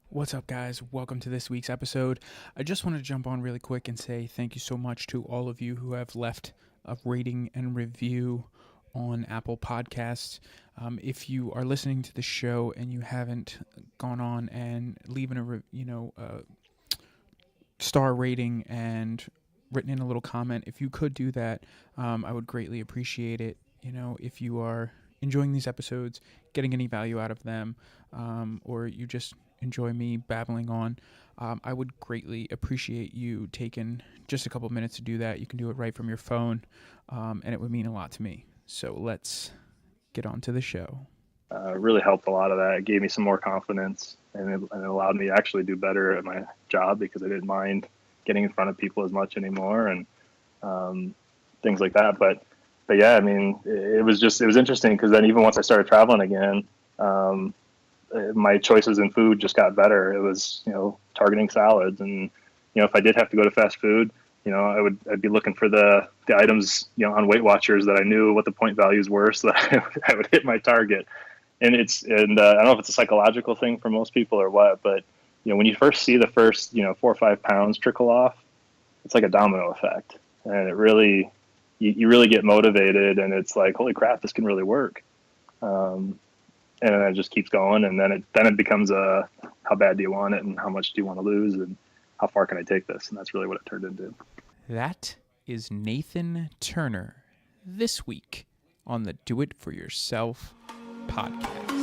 What's up, guys? Welcome to this week's episode. I just want to jump on really quick and say thank you so much to all of you who have left a rating and review on Apple Podcasts. If you are listening to the show and you haven't gone on and leaving a star rating and written in a little comment, if you could do that, I would greatly appreciate it. If you are enjoying these episodes, getting any value out of them, or you just enjoy me babbling on, I would greatly appreciate you taking just a couple minutes to do that. You can do it right from your phone, and it would mean a lot to me. So let's get on to the show. Really helped a lot of that. It gave me some more confidence, and it allowed me to actually do better at my job because I didn't mind getting in front of people as much anymore and things like that. But yeah, I mean, it was interesting because then even once I started traveling again, my choices in food just got better. It was, targeting salads, and if I did have to go to fast food, I'd be looking for the items, on Weight Watchers that I knew what the point values were, so that I would hit my target. And I don't know if it's a psychological thing for most people or what, but when you first see the first 4 or 5 pounds trickle off, it's like a domino effect, and it really you really get motivated, and it's like, holy crap, this can really work. And then it just keeps going, and then it becomes how bad do you want it, and how much do you want to lose, and how far can I take this? And that's really what it turned into. That is Nathan Turner this week on the Do It For Yourself podcast.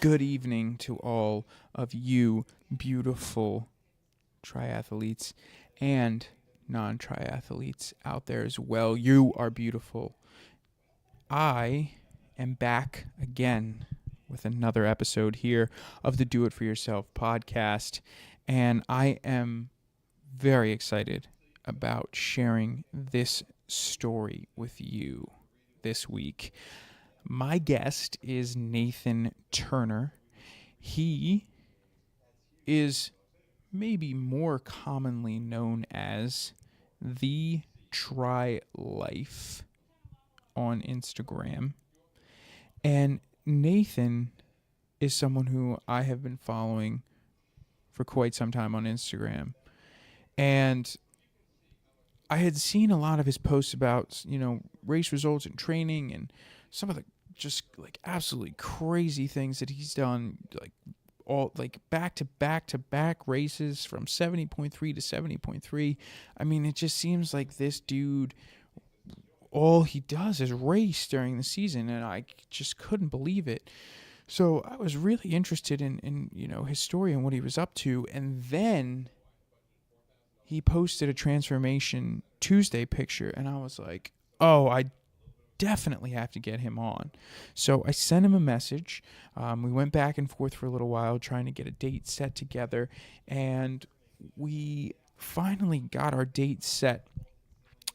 Good evening to all of you beautiful triathletes and non-triathletes out there as well. You are beautiful. I am back again with another episode here of the Do It For Yourself podcast, and I am very excited about sharing this story with you this week. My guest is Nathan Turner. He is maybe more commonly known as The Try Life on Instagram. And Nathan is someone who I have been following for quite some time on Instagram. And I had seen a lot of his posts about, race results and training and some of the just like absolutely crazy things that he's done, like all like back to back races from 70.3 to 70.3. I mean, it just seems like this dude, all he does is race during the season, and I just couldn't believe it. So I was really interested in his story and what he was up to, and then he posted a Transformation Tuesday picture, and I was like, oh, I definitely have to get him on. So I sent him a message. We went back and forth for a little while trying to get a date set together, and we finally got our date set.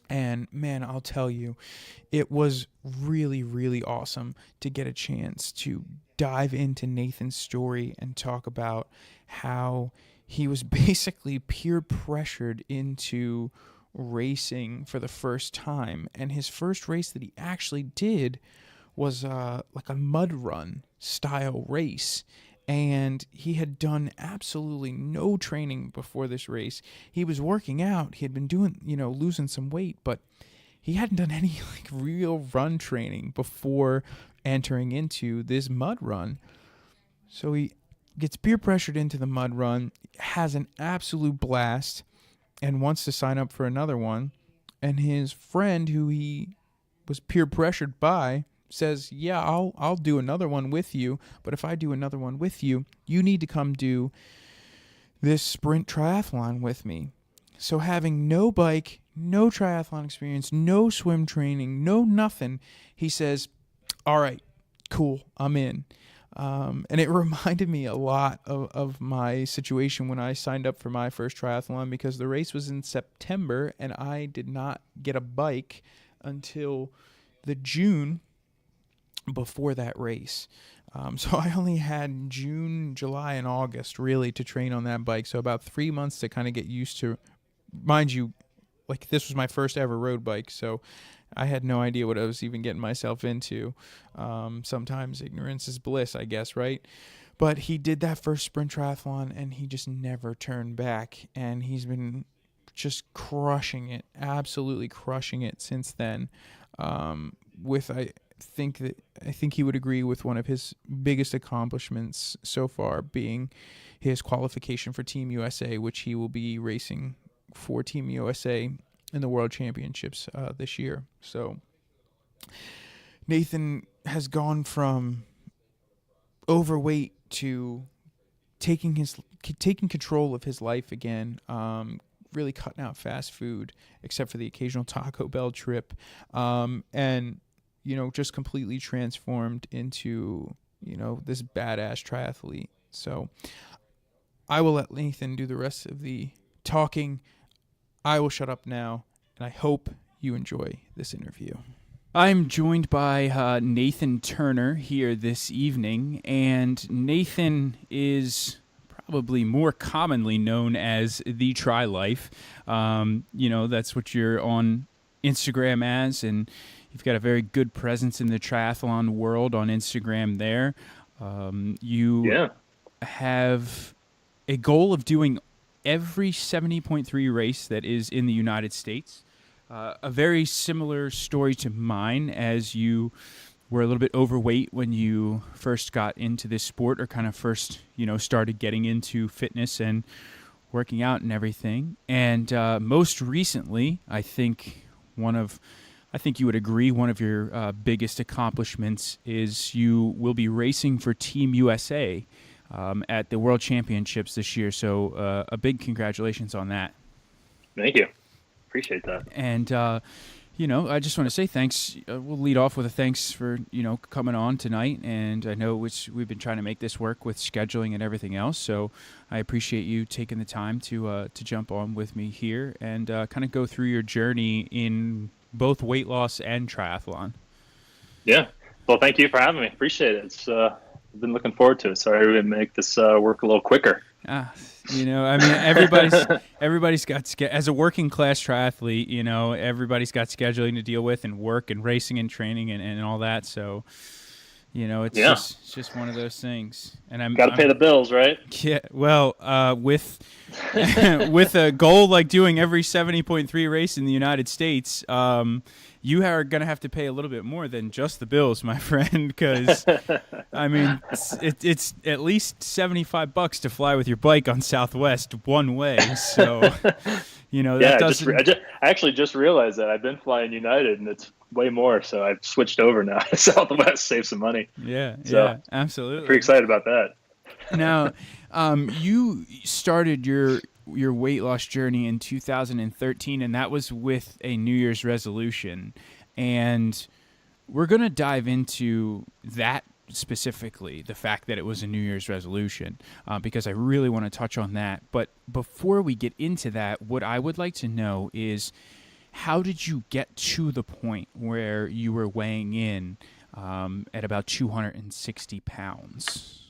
And man, I'll tell you, it was really, really awesome to get a chance to dive into Nathan's story and talk about how he was basically peer pressured into racing for the first time. And his first race that he actually did was like a mud run style race. And he had done absolutely no training before this race. He was working out. He had been doing, losing some weight, but he hadn't done any like real run training before entering into this mud run. So he gets peer pressured into the mud run, has an absolute blast, and wants to sign up for another one. And his friend, who he was peer pressured by, says, yeah, I'll do another one with you, but if I do another one with you, you need to come do this sprint triathlon with me. So having no bike, no triathlon experience, no swim training, no nothing, he says, all right, cool, I'm in. And it reminded me a lot of my situation when I signed up for my first triathlon, because the race was in September and I did not get a bike until the June before that race. So I only had June, July, and August really to train on that bike. So about 3 months to kind of get used to. Mind you, like, this was my first ever road bike, so I had no idea what I was even getting myself into. Sometimes ignorance is bliss, I guess, right? But he did that first sprint triathlon and he just never turned back. And he's been just crushing it, absolutely crushing it since then. With I think he would agree with one of his biggest accomplishments so far being his qualification for Team USA, which he will be racing for Team USA in the World Championships this year. So Nathan has gone from overweight to taking control of his life again. Really cutting out fast food, except for the occasional Taco Bell trip, and just completely transformed into this badass triathlete. So I will let Nathan do the rest of the talking. I will shut up now, and I hope you enjoy this interview. I'm joined by Nathan Turner here this evening, and Nathan is probably more commonly known as the Tri Life. That's what you're on Instagram as, and you've got a very good presence in the triathlon world on Instagram there. You have a goal of doing every 70.3 race that is in the United States. A very similar story to mine, as you were a little bit overweight when you first got into this sport, or kind of first, started getting into fitness and working out and everything. And most recently, I think you would agree, one of your biggest accomplishments is you will be racing for Team USA at the World Championships this year. So a big congratulations on that. Thank you. Appreciate that. And, I just want to say thanks. We'll lead off with a thanks for, coming on tonight. And I know we've been trying to make this work with scheduling and everything else. So I appreciate you taking the time to jump on with me here and kind of go through your journey in both weight loss and triathlon. Yeah. Well, thank you for having me. Appreciate it. I've been looking forward to it. Sorry we didn't make this work a little quicker. Everybody's got, as a working class triathlete, everybody's got scheduling to deal with, and work and racing and training and all that. So, it's just one of those things. And I'm got to pay the bills, right? Yeah. Well, with with a goal like doing every 70.3 race in the United States, you are going to have to pay a little bit more than just the bills, my friend, because, it's at least $75 to fly with your bike on Southwest one way. So, that doesn't... I actually just realized that I've been flying United, and it's way more. So I've switched over now to Southwest, save some money. Yeah, absolutely. Pretty excited about that. Now, you started your weight loss journey in 2013, and that was with a New Year's resolution. And we're going to dive into that specifically, the fact that it was a New Year's resolution, because I really want to touch on that. But before we get into that, what I would like to know is, how did you get to the point where you were weighing in at about 260 pounds?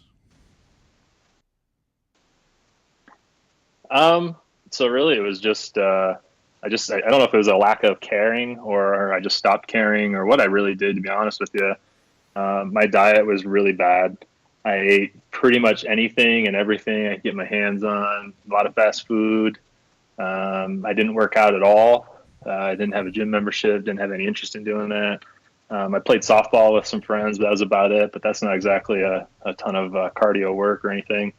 So really it was just, I don't know if it was a lack of caring, or I just stopped caring, or what I really did, to be honest with you. My diet was really bad. I ate pretty much anything and everything I could get my hands on, a lot of fast food. I didn't work out at all. I didn't have a gym membership, didn't have any interest in doing that. I played softball with some friends, but that was about it. But that's not exactly a ton of cardio work or anything.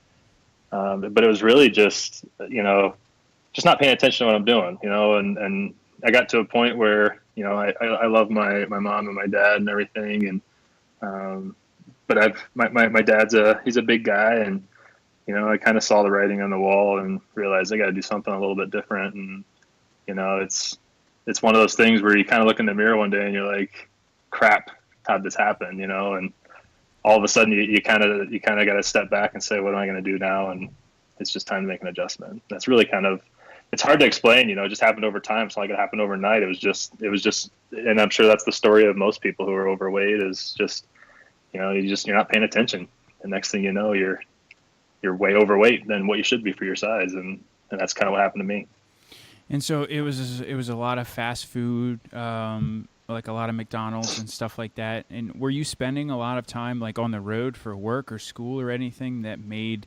But it was really just not paying attention to what I'm doing, and I got to a point where, I love my mom and my dad and everything. And, but my dad's he's a big guy, and, I kind of saw the writing on the wall and realized I got to do something a little bit different. And, it's one of those things where you kind of look in the mirror one day and you're like, crap, how'd this happen? And all of a sudden you kind of got to step back and say, what am I going to do now? And it's just time to make an adjustment. That's really kind of, it's hard to explain, it just happened over time. It's not like it happened overnight. It was just, and I'm sure that's the story of most people who are overweight, is just, you're not paying attention. The next thing you know, you're way overweight than what you should be for your size. And that's kind of what happened to me. And so it was a lot of fast food, like a lot of McDonald's and stuff like that. And were you spending a lot of time like on the road for work or school or anything that made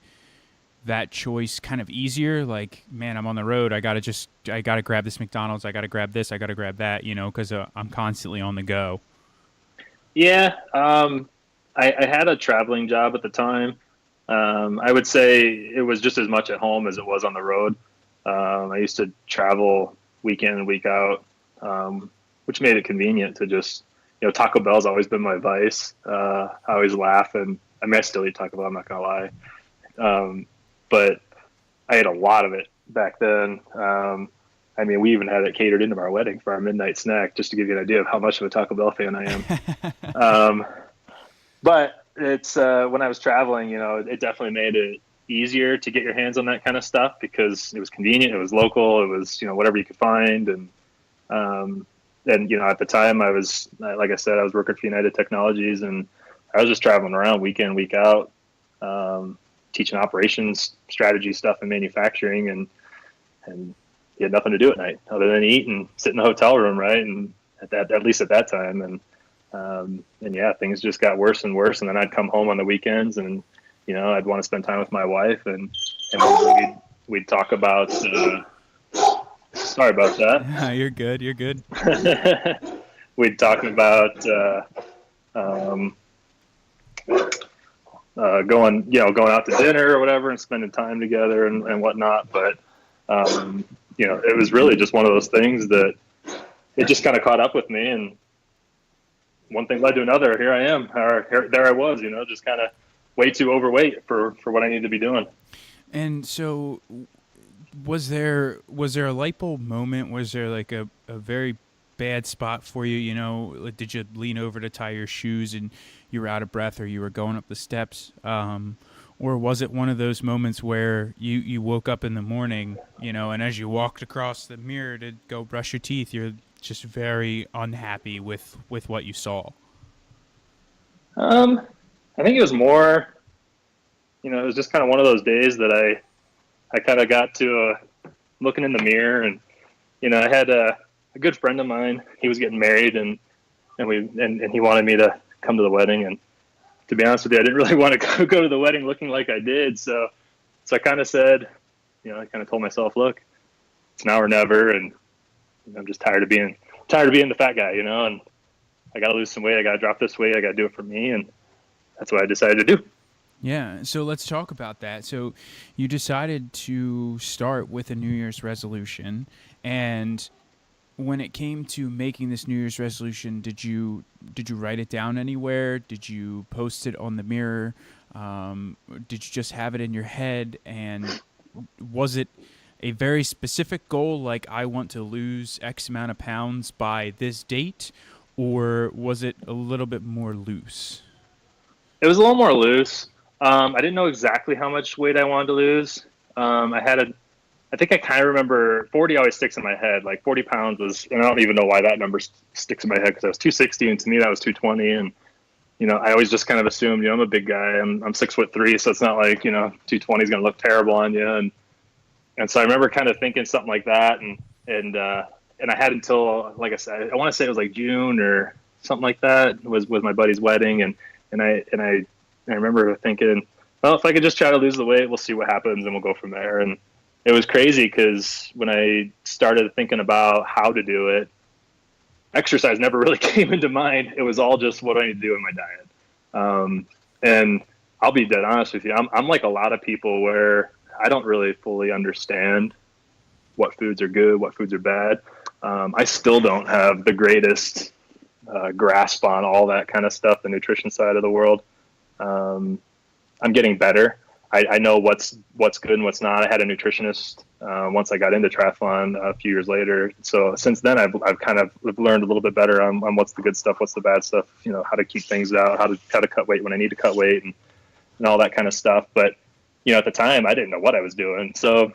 that choice kind of easier? Like, man, I'm on the road. I gotta grab this McDonald's. I gotta grab this. I gotta grab that. Because I'm constantly on the go. Yeah, I had a traveling job at the time. I would say it was just as much at home as it was on the road. I used to travel week in and week out, which made it convenient to just, Taco Bell's always been my vice. I always laugh, and I mean, I still eat Taco Bell, I'm not going to lie. But I ate a lot of it back then. I mean, we even had it catered into our wedding for our midnight snack, just to give you an idea of how much of a Taco Bell fan I am. But it's when I was traveling, it definitely made it easier to get your hands on that kind of stuff because it was convenient, it was local, it was whatever you could find, and at the time I was, like I said, I was working for United Technologies, and I was just traveling around week in, week out, teaching operations strategy stuff in manufacturing, and you had nothing to do at night other than eat and sit in the hotel room, right? And at least at that time, and yeah, things just got worse and worse. And then I'd come home on the weekends, and I'd want to spend time with my wife, and we'd talk about. Sorry about that. You're good. You're good. We'd talk about going out to dinner or whatever, and spending time together and whatnot. But it was really just one of those things that it just kind of caught up with me, and one thing led to another. Here I am, or there I was, just kind of way too overweight for what I need to be doing. And so was there a light bulb moment? Was there like a very bad spot for you? Like, did you lean over to tie your shoes and you were out of breath, or you were going up the steps? Or was it one of those moments where you woke up in the morning, and as you walked across the mirror to go brush your teeth, you're just very unhappy with what you saw? I think it was more, it was just kind of one of those days that I kind of got to looking in the mirror, and, I had a good friend of mine. He was getting married, and he wanted me to come to the wedding. And to be honest with you, I didn't really want to go to the wedding looking like I did. So I kind of said, I kind of told myself, look, it's now or never. And I'm just tired of being the fat guy, and I got to lose some weight. I got to drop this weight. I got to do it for me. And that's what I decided to do. Yeah. So let's talk about that. So you decided to start with a New Year's resolution, and when it came to making this New Year's resolution, did you write it down anywhere? Did you post it on the mirror? Did you just have it in your head? And was it a very specific goal, like I want to lose X amount of pounds by this date, or was it a little bit more loose? It was a little more loose. I didn't know exactly how much weight I wanted to lose. I think I kind of remember 40 always sticks in my head. Like 40 pounds was, and I don't even know why that number sticks in my head, because I was 260, and to me that was 220. And, I always just kind of assumed, I'm a big guy. I'm 6'3", so it's not like, 220 is going to look terrible on you. And so I remember kind of thinking something like that. And I had until, like I said, I want to say it was like June or something like that, was my buddy's wedding. And I remember thinking, well, if I could just try to lose the weight, we'll see what happens, and we'll go from there. And it was crazy because when I started thinking about how to do it, exercise never really came into mind. It was all just what I need to do in my diet. And I'll be dead honest with you. I'm like a lot of people where I don't really fully understand what foods are good, what foods are bad. I still don't have the greatest grasp on all that kind of stuff, the nutrition side of the world. I'm getting better. I know what's good and what's not. I had a nutritionist once I got into triathlon a few years later. So since then, I've kind of learned a little bit better on what's the good stuff, what's the bad stuff. How to keep things out, how to cut weight when I need to cut weight, and all that kind of stuff. But at the time, I didn't know what I was doing. So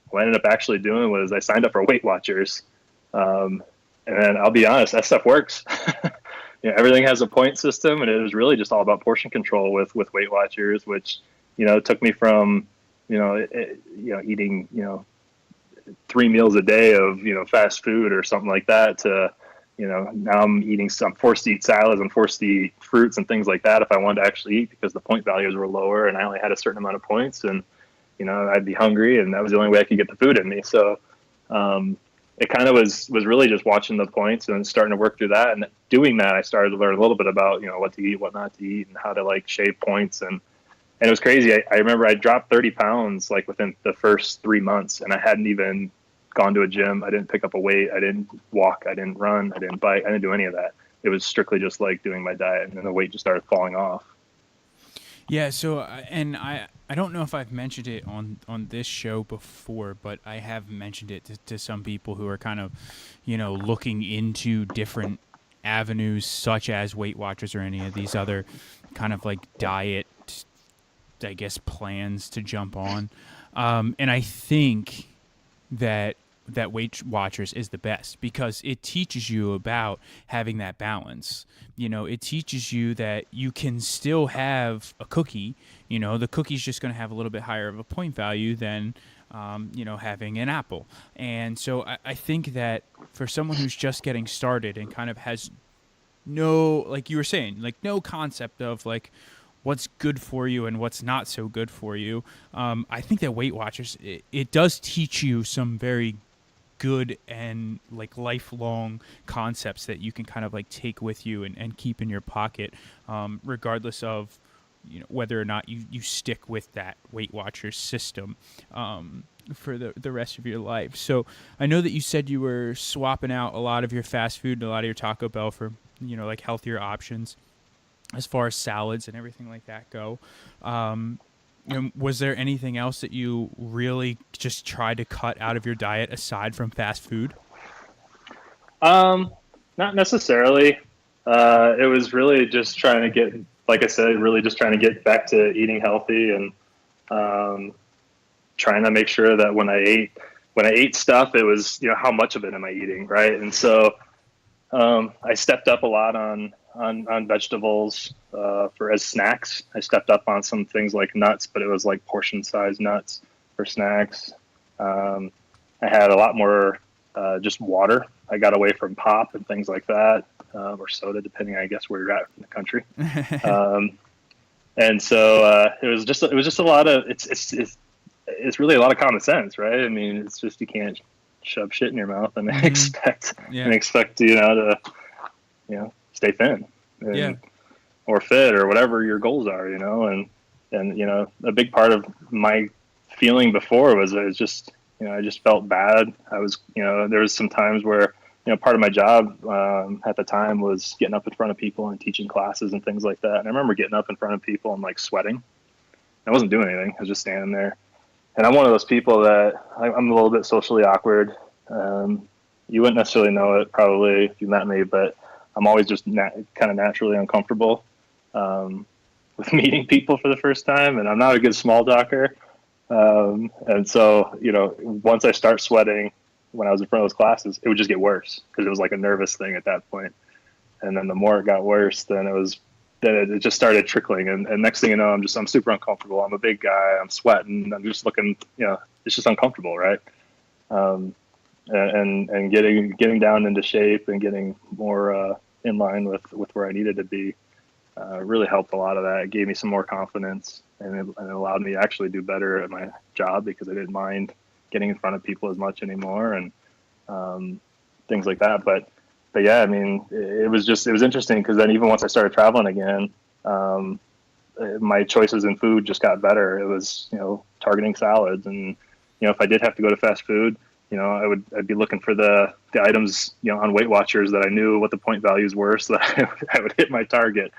what I ended up actually doing was I signed up for Weight Watchers, and I'll be honest, that stuff works. Everything has a point system, and it was really just all about portion control with Weight Watchers, which took me from eating 3 meals a day of fast food or something like that to now I'm eating forced to eat salads and forced to eat fruits and things like that if I wanted to actually eat, because the point values were lower and I only had a certain amount of points, and I'd be hungry, and that was the only way I could get the food in me. So it kind of was really just watching the points and starting to work through that. And doing that, I started to learn a little bit about what to eat, what not to eat, and how to shave points. And it was crazy. I remember I dropped 30 pounds within the first 3 months, and I hadn't even gone to a gym. I didn't pick up a weight. I didn't walk. I didn't run. I didn't bike. I didn't do any of that. It was strictly just doing my diet, and then the weight just started falling off. Yeah. So, and I don't know if I've mentioned it on this show before, but I have mentioned it to some people who are kind of, looking into different avenues such as Weight Watchers or any of these other kind of diet, I guess, plans to jump on. And I think that Weight Watchers is the best because it teaches you about having that balance. It teaches you that you can still have a cookie. The cookie's just going to have a little bit higher of a point value than, having an apple. And so I think that for someone who's just getting started and kind of has no, like you were saying, no concept of what's good for you and what's not so good for you, I think that Weight Watchers, it does teach you some very good and lifelong concepts that you can kind of take with you and keep in your pocket, regardless of whether or not you stick with that Weight Watchers system for the rest of your life. So I know that you said you were swapping out a lot of your fast food and a lot of your Taco Bell for healthier options as far as salads and everything like that go. Was there anything else that you really just tried to cut out of your diet aside from fast food? Not necessarily. It was really just trying to get, like I said, really just trying to get back to eating healthy and trying to make sure that when I ate stuff, it was, how much of it am I eating, right? And so I stepped up a lot on vegetables for as snacks. I stepped up on some things like nuts, but it was portion size nuts for snacks. I had a lot more just water. I got away from pop and things like that, or soda, depending, I guess, where you're at in the country. And so it was just a lot of it's really a lot of common sense, right? I mean, it's just you can't shove shit in your mouth and expect to stay thin or fit or whatever your goals are, and a big part of my feeling before was just I just felt bad. I was there was some times where part of my job at the time was getting up in front of people and teaching classes and things like that, and I remember getting up in front of people and sweating. I wasn't doing anything. I was just standing there. And I'm one of those people that I'm a little bit socially awkward. You wouldn't necessarily know it probably if you met me, but I'm always just kind of naturally uncomfortable with meeting people for the first time. And I'm not a good small talker. And so, once I start sweating when I was in front of those classes, it would just get worse because it was a nervous thing at that point. And then the more it got worse, then it just started trickling. And next thing you know, I'm super uncomfortable. I'm a big guy. I'm sweating. I'm just looking, it's just uncomfortable. Right. And getting down into shape and getting more in line with where I needed to be really helped a lot of that. It gave me some more confidence, and it allowed me to actually do better at my job because I didn't mind getting in front of people as much anymore and things like that. But yeah, I mean, it was interesting because then even once I started traveling again, my choices in food just got better. It was, targeting salads, and, if I did have to go to fast food, I'd be looking for the items, on Weight Watchers that I knew what the point values were so that I would hit my target.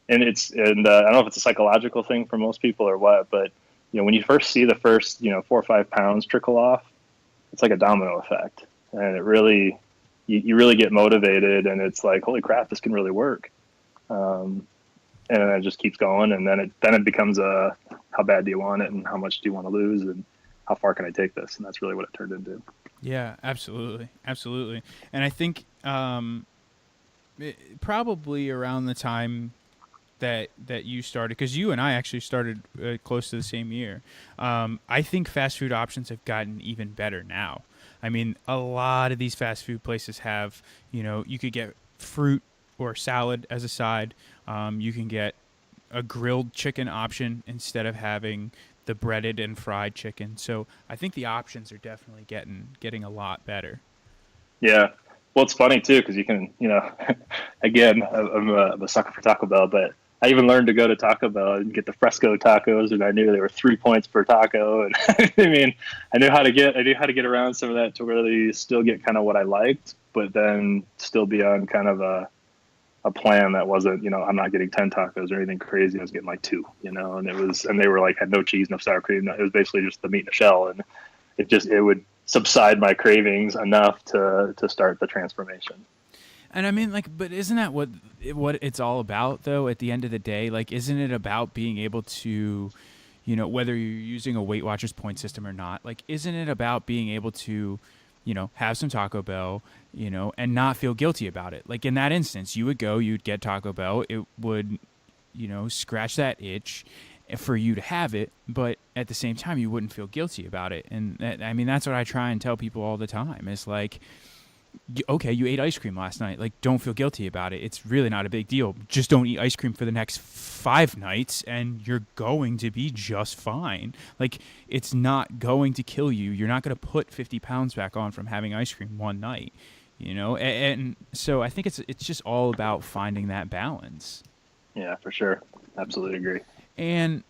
And I don't know if it's a psychological thing for most people or what, but when you first see the first 4 or 5 pounds trickle off, it's like a domino effect, and it really you really get motivated, and it's like, holy crap, this can really work. And then it just keeps going, and then it becomes a, how bad do you want it, and how much do you want to lose, and how far can I take this? And that's really what it turned into. Yeah, absolutely, absolutely. And I think probably around the time that you started, because you and I actually started close to the same year. I think fast food options have gotten even better now. I mean, a lot of these fast food places have, you could get fruit or salad as a side. You can get a grilled chicken option instead of having the breaded and fried chicken. So I think the options are definitely getting a lot better. Yeah. Well, it's funny too, because you can, again, I'm a sucker for Taco Bell, but I even learned to go to Taco Bell and get the fresco tacos, and I knew they were 3 points per taco. And I mean, I knew how to get around some of that to really still get kind of what I liked, but then still be on kind of a plan that wasn't, I'm not getting 10 tacos or anything crazy. I was getting like two, and they were like, had no cheese, no sour cream. It was basically just the meat in a shell. And it would subside my cravings enough to start the transformation. And I mean, like, but isn't that what it's all about, though? At the end of the day, like, isn't it about being able to, whether you're using a Weight Watchers point system or not, like, isn't it about being able to, have some Taco Bell, and not feel guilty about it? Like in that instance, you'd get Taco Bell, it would, scratch that itch for you to have it, but at the same time, you wouldn't feel guilty about it. And I mean, that's what I try and tell people all the time. It's like, okay, you ate ice cream last night. Like, don't feel guilty about it. It's really not a big deal. Just don't eat ice cream for the next 5 nights, and you're going to be just fine. Like, it's not going to kill you. You're not going to put 50 pounds back on from having ice cream one night, And so I think it's just all about finding that balance. Yeah, for sure. Absolutely agree. And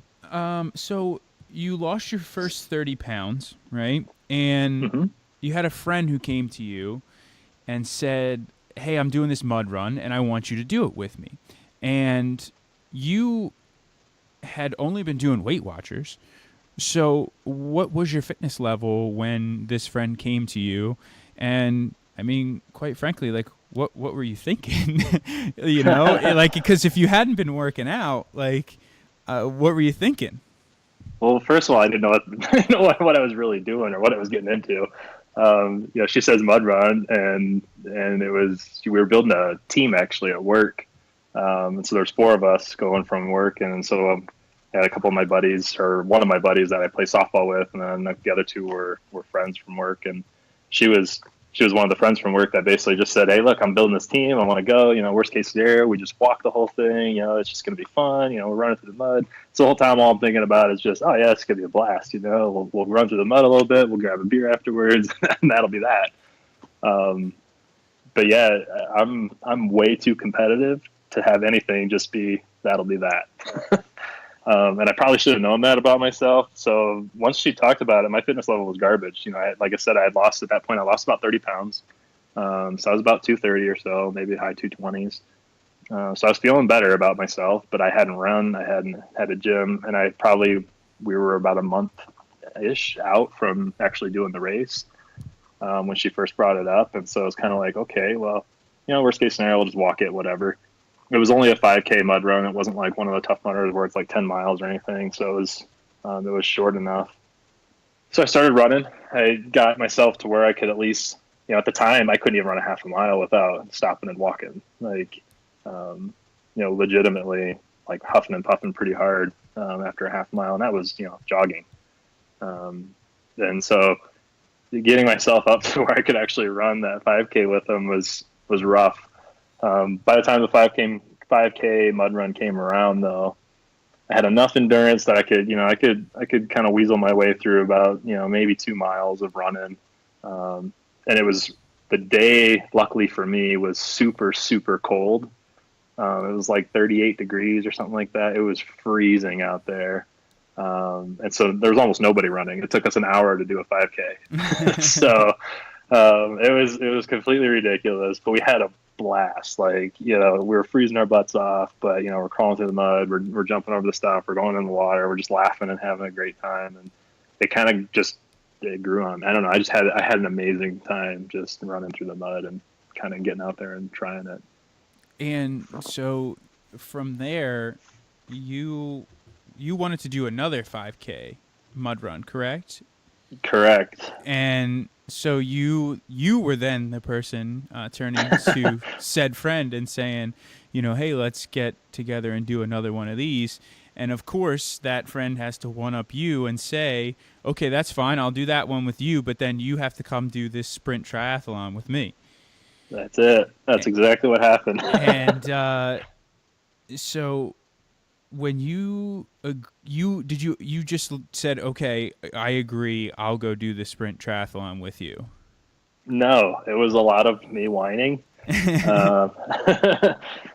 so you lost your first 30 pounds, right? And Mm-hmm. you had a friend who came to you and said, hey, I'm doing this mud run and I want you to do it with me. And you had only been doing Weight Watchers. So what was your fitness level when this friend came to you? And I mean, quite frankly, like, what were you thinking? Like, because if you hadn't been working out, like, what were you thinking? Well, first of all, I didn't know what I was really doing or what I was getting into. She says mud run, and we were building a team actually at work. And so there's 4 of us going from work, and so I had a couple of my buddies, or one of my buddies that I play softball with, and then the other 2 were friends from work. And she was one of the friends from work that basically just said, hey, look, I'm building this team. I want to go. Worst case scenario, we just walk the whole thing. It's just going to be fun. We're running through the mud. So the whole time, all I'm thinking about is just, oh yeah, it's going to be a blast. We'll run through the mud a little bit. We'll grab a beer afterwards, and that'll be that. But yeah, I'm way too competitive to have anything just be that'll be that. And I probably should have known that about myself. So once she talked about it, my fitness level was garbage. Like I said, I had lost at that point. I lost about 30 pounds. So I was about 230 or so, maybe high 220s. So I was feeling better about myself, but I hadn't run. I hadn't had a gym, and we were about a month-ish out from actually doing the race when she first brought it up. And so it was kind of like, okay, well, worst case scenario, we'll just walk it, whatever. It was only a 5K mud run. It wasn't like one of the tough runners where it's like 10 miles or anything. So it was short enough. So I started running. I got myself to where I could at least, at the time, I couldn't even run a half a mile without stopping and walking. Like, legitimately, like huffing and puffing pretty hard after a half mile. And that was, jogging. And so getting myself up to where I could actually run that 5K with them was rough. By the time the 5K mud run came around, though, I had enough endurance that I could kind of weasel my way through about, maybe 2 miles of running. And it was the day, luckily for me, was super, super cold. It was like 38 degrees or something like that. It was freezing out there. And so there was almost nobody running. It took us an hour to do a 5K. So it was completely ridiculous. But we had blast. Like, you know, we were freezing our butts off, but you know, we're crawling through the mud, we're jumping over the stuff, we're going in the water, we're just laughing and having a great time. And it kind of just it grew on. I don't know. I had an amazing time just running through the mud and kind of getting out there and trying it. And so from there, you you wanted to do another 5K mud run, correct? Correct. And so you were then the person turning to said friend and saying, hey, let's get together and do another one of these. And of course, that friend has to one up you and say, okay, that's fine, I'll do that one with you, but then you have to come do this sprint triathlon with me. That's it. That's exactly what happened. And so when you just said, okay, I agree, I'll go do the sprint triathlon with you. No, it was a lot of me whining um,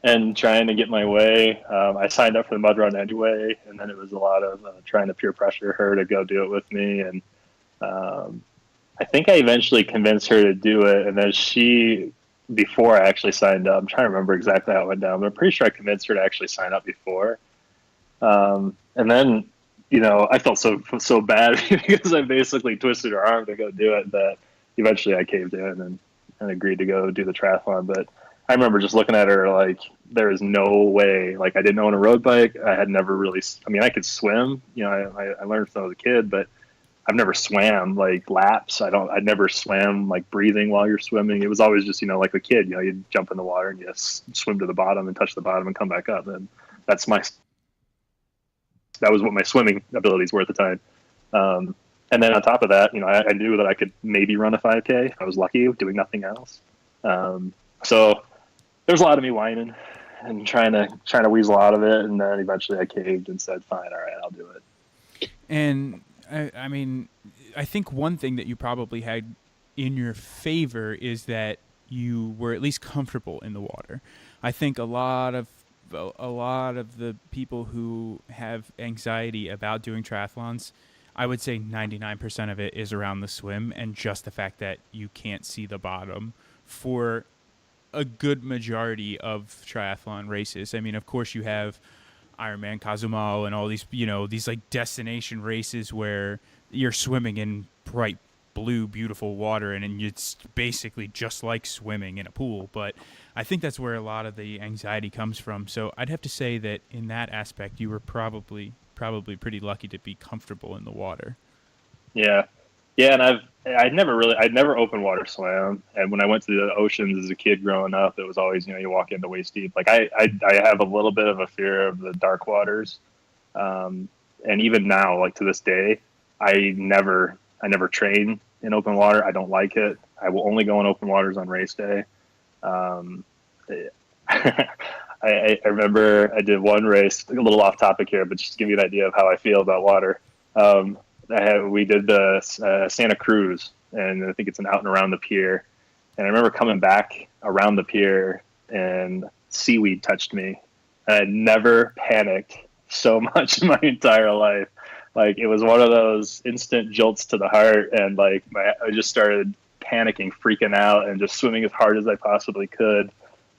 and trying to get my way. I signed up for the mud run anyway, and then it was a lot of trying to peer pressure her to go do it with me. And um, I think I eventually convinced her to do it, and then before I actually signed up, I'm trying to remember exactly how it went down, but I'm pretty sure I convinced her to actually sign up before. And then, I felt so bad because I basically twisted her arm to go do it that eventually I caved in and agreed to go do the triathlon. But I remember just looking at her like, there is no way. Like, I didn't own a road bike. I had never really, I mean, I could swim, I learned since I was a kid, but I've never swam like laps. I never swam like breathing while you're swimming. It was always just, like a kid, you jump in the water and you just swim to the bottom and touch the bottom and come back up. And that's that was what my swimming abilities were at the time. And then on top of that, I knew that I could maybe run a 5K if I was lucky, doing nothing else. So there's a lot of me whining and trying to weasel out of it. And then eventually I caved and said, fine, all right, I'll do it. And I mean, I think one thing that you probably had in your favor is that you were at least comfortable in the water. I think a lot of the people who have anxiety about doing triathlons, I would say 99% of it is around the swim and just the fact that you can't see the bottom for a good majority of triathlon races. I mean, of course you have Ironman Cozumel and all these, these like destination races where you're swimming in bright blue, beautiful water, and it's basically just like swimming in a pool. But I think that's where a lot of the anxiety comes from. So I'd have to say that in that aspect, you were probably pretty lucky to be comfortable in the water. Yeah. Yeah. And I'd never open water swam. And when I went to the oceans as a kid growing up, it was always, you walk into waist deep. Like I have a little bit of a fear of the dark waters. And even now, like to this day, I never train in open water. I don't like it. I will only go in open waters on race day. I remember I did one race, a little off topic here, but just to give you an idea of how I feel about water. We did the Santa Cruz, and I think it's an out and around the pier. And I remember coming back around the pier, and seaweed touched me. I had never panicked so much in my entire life. Like, it was one of those instant jolts to the heart, and like I just started panicking, freaking out, and just swimming as hard as I possibly could.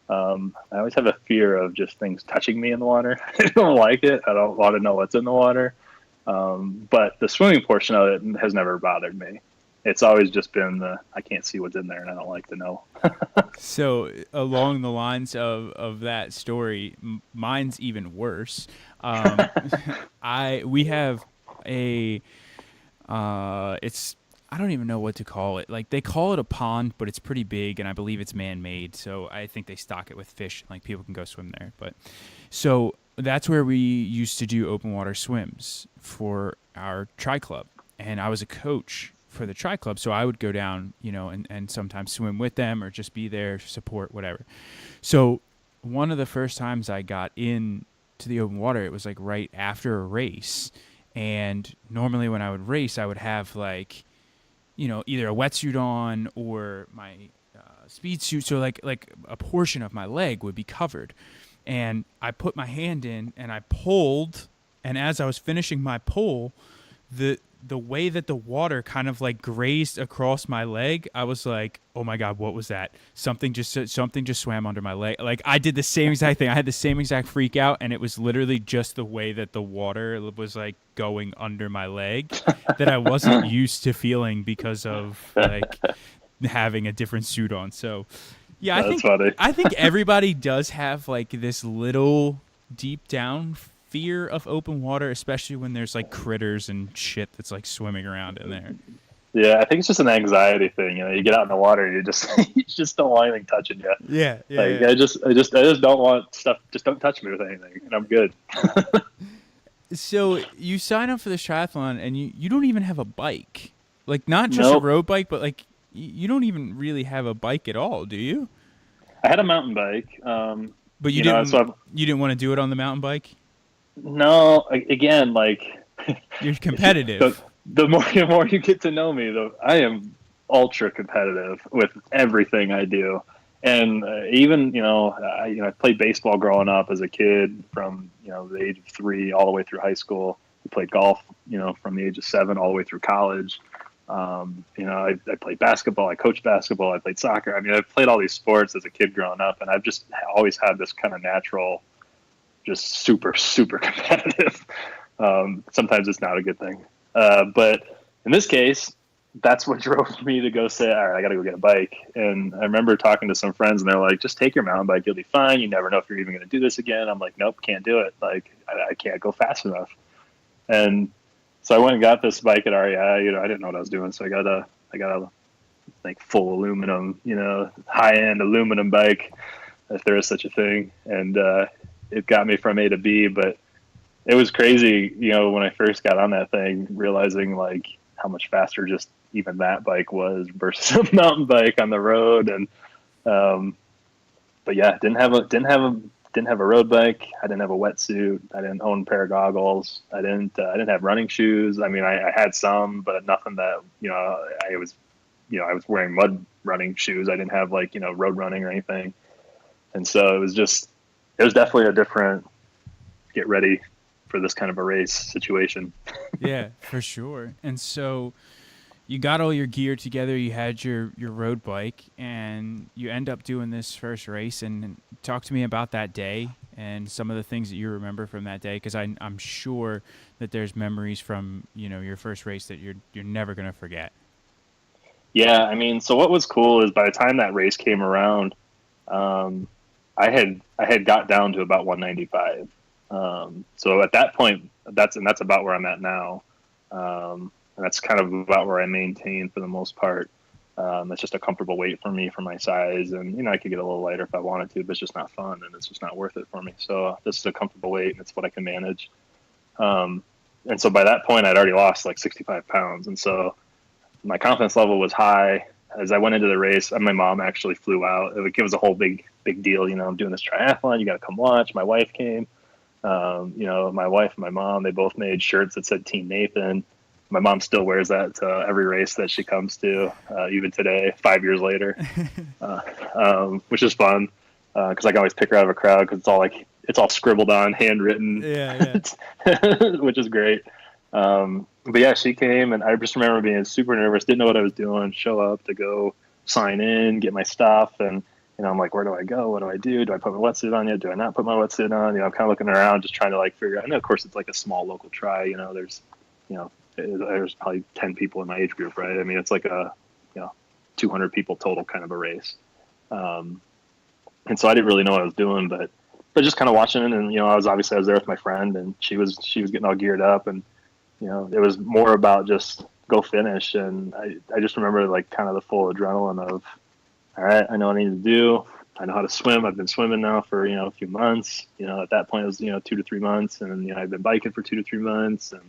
I always have a fear of just things touching me in the water. I don't like it. I don't want to know what's in the water. But the swimming portion of it has never bothered me. It's always just been I can't see what's in there and I don't like to know. So along the lines of that story, mine's even worse. We have it's, I don't even know what to call it. Like, they call it a pond, but it's pretty big, and I believe it's man-made. So I think they stock it with fish. Like, people can go swim there. But so that's where we used to do open water swims for our tri club, and I was a coach for the tri club, so I would go down, and sometimes swim with them or just be there, support, whatever. So one of the first times I got in to the open water, it was like right after a race, and normally when I would race, I would have like, either a wetsuit on or my speed suit. So like a portion of my leg would be covered. And I put my hand in and I pulled. And as I was finishing my pull, the way that the water kind of like grazed across my leg, I was like, "Oh my god, what was that? Something just swam under my leg." Like I did the same exact thing. I had the same exact freak out, and it was literally just the way that the water was like going under my leg that I wasn't used to feeling because of like having a different suit on. So, yeah, That's funny. I think everybody does have like this little deep down fear of open water, especially when there's like critters and shit that's like swimming around in there. Yeah, I think it's just an anxiety thing. You know, you get out in the water, you just you just don't want anything touching you. Yeah, yeah, Like yeah. I just don't want stuff. Just don't touch me with anything, and I'm good. So you sign up for this triathlon and you don't even have a bike. Like not just a Nope. road bike, but like you don't even really have a bike at all, do you? I had a mountain bike. But You know, so I'm, you didn't want to do it on the mountain bike? no, again, like You're the competitive. the more you get to know me, the I am ultra competitive with everything I do, and even I played baseball growing up as a kid from the age of 3 all the way through high school. I played golf, from the age of 7 all the way through college. I played basketball. I coached basketball. I played soccer. I mean, I've played all these sports as a kid growing up, and I've just always had this kind of natural, just super, super competitive. Sometimes it's not a good thing. But in this case, that's what drove me to go say, all right, I got to go get a bike. And I remember talking to some friends, and they're like, just take your mountain bike. You'll be fine. You never know if you're even going to do this again. I'm like, nope, can't do it. Like, I can't go fast enough. And so I went and got this bike at REI. I didn't know what I was doing. So I got a like full aluminum, high end aluminum bike, if there is such a thing. And it got me from A to B. But it was crazy, when I first got on that thing, realizing like how much faster just even that bike was versus a mountain bike on the road. And but yeah, didn't have a road bike. I didn't have a wetsuit. I didn't own a pair of goggles. I didn't have running shoes. I mean, I had some, but nothing that I was wearing mud running shoes. I didn't have like road running or anything. And so it was definitely a different get ready for this kind of a race situation. Yeah, for sure. And so you got all your gear together, you had your road bike, and you end up doing this first race. And talk to me about that day and some of the things that you remember from that day, because I'm sure that there's memories from your first race that you're never gonna forget. Yeah, I mean, so what was cool is by the time that race came around, um, I had got down to about 195. So at that point, that's about where I'm at now. And that's kind of about where I maintain for the most part. It's just a comfortable weight for me for my size, and I could get a little lighter if I wanted to, but it's just not fun and it's just not worth it for me. So this is a comfortable weight, and it's what I can manage. And so by that point, I'd already lost like 65 pounds, and so my confidence level was high. As I went into the race, my mom actually flew out. It was a whole big deal. I'm doing this triathlon. You got to come watch. My wife came. My wife and my mom, they both made shirts that said Team Nathan. My mom still wears that to every race that she comes to, even today, 5 years later, which is fun because I can always pick her out of a crowd because it's all scribbled on, handwritten, Yeah, which is great. But yeah, she came, and I just remember being super nervous, didn't know what I was doing, show up to go sign in, get my stuff, and I'm like, where do I go? What do I do? Do I put my wetsuit on yet? Do I not put my wetsuit on? I'm kind of looking around, just trying to like figure out. I know, of course, it's like a small local tri. There's probably 10 people in my age group, right? I mean, it's like a 200 people total kind of a race. And so I didn't really know what I was doing, but just kind of watching it, and I was there with my friend, and she was getting all geared up, and it was more about just go finish. And I just remember like kind of the full adrenaline of, all right, I know what I need to do. I know how to swim. I've been swimming now for, a few months. At that point it was, 2 to 3 months. And, I've been biking for 2 to 3 months and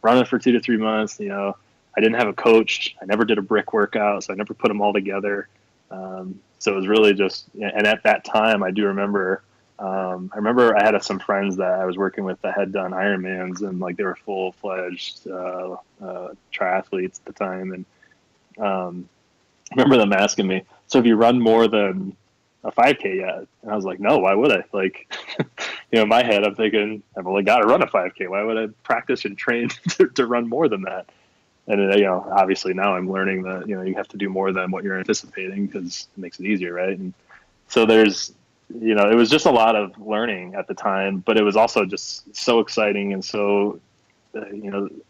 running for 2 to 3 months. I didn't have a coach. I never did a brick workout, so I never put them all together. So it was really just, and at that time I do remember, I had some friends that I was working with that had done Ironmans, and like they were full-fledged triathletes at the time. And I remember them asking me, so have you run more than a 5K yet? And I was like, no, why would I? Like, in my head, I'm thinking, I've only got to run a 5K. Why would I practice and train to run more than that? And obviously now I'm learning that you have to do more than what you're anticipating because it makes it easier, right? And so it was just a lot of learning at the time, but it was also just so exciting and so it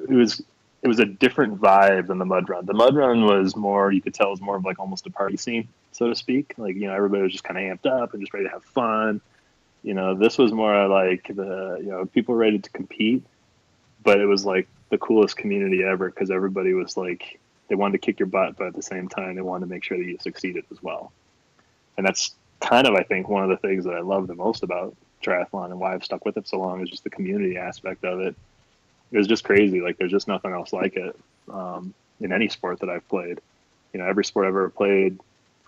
was a different vibe than the mud run. The mud run was more, you could tell, it was more of like almost a party scene, so to speak. Like everybody was just kind of amped up and just ready to have fun. This was more like people ready to compete, but it was like the coolest community ever because everybody was like, they wanted to kick your butt, but at the same time they wanted to make sure that you succeeded as well. And that's kind of, I think, one of the things that I love the most about triathlon and why I've stuck with it so long is just the community aspect of it. It was just crazy. Like there's just nothing else like it in any sport that I've played. Every sport I've ever played,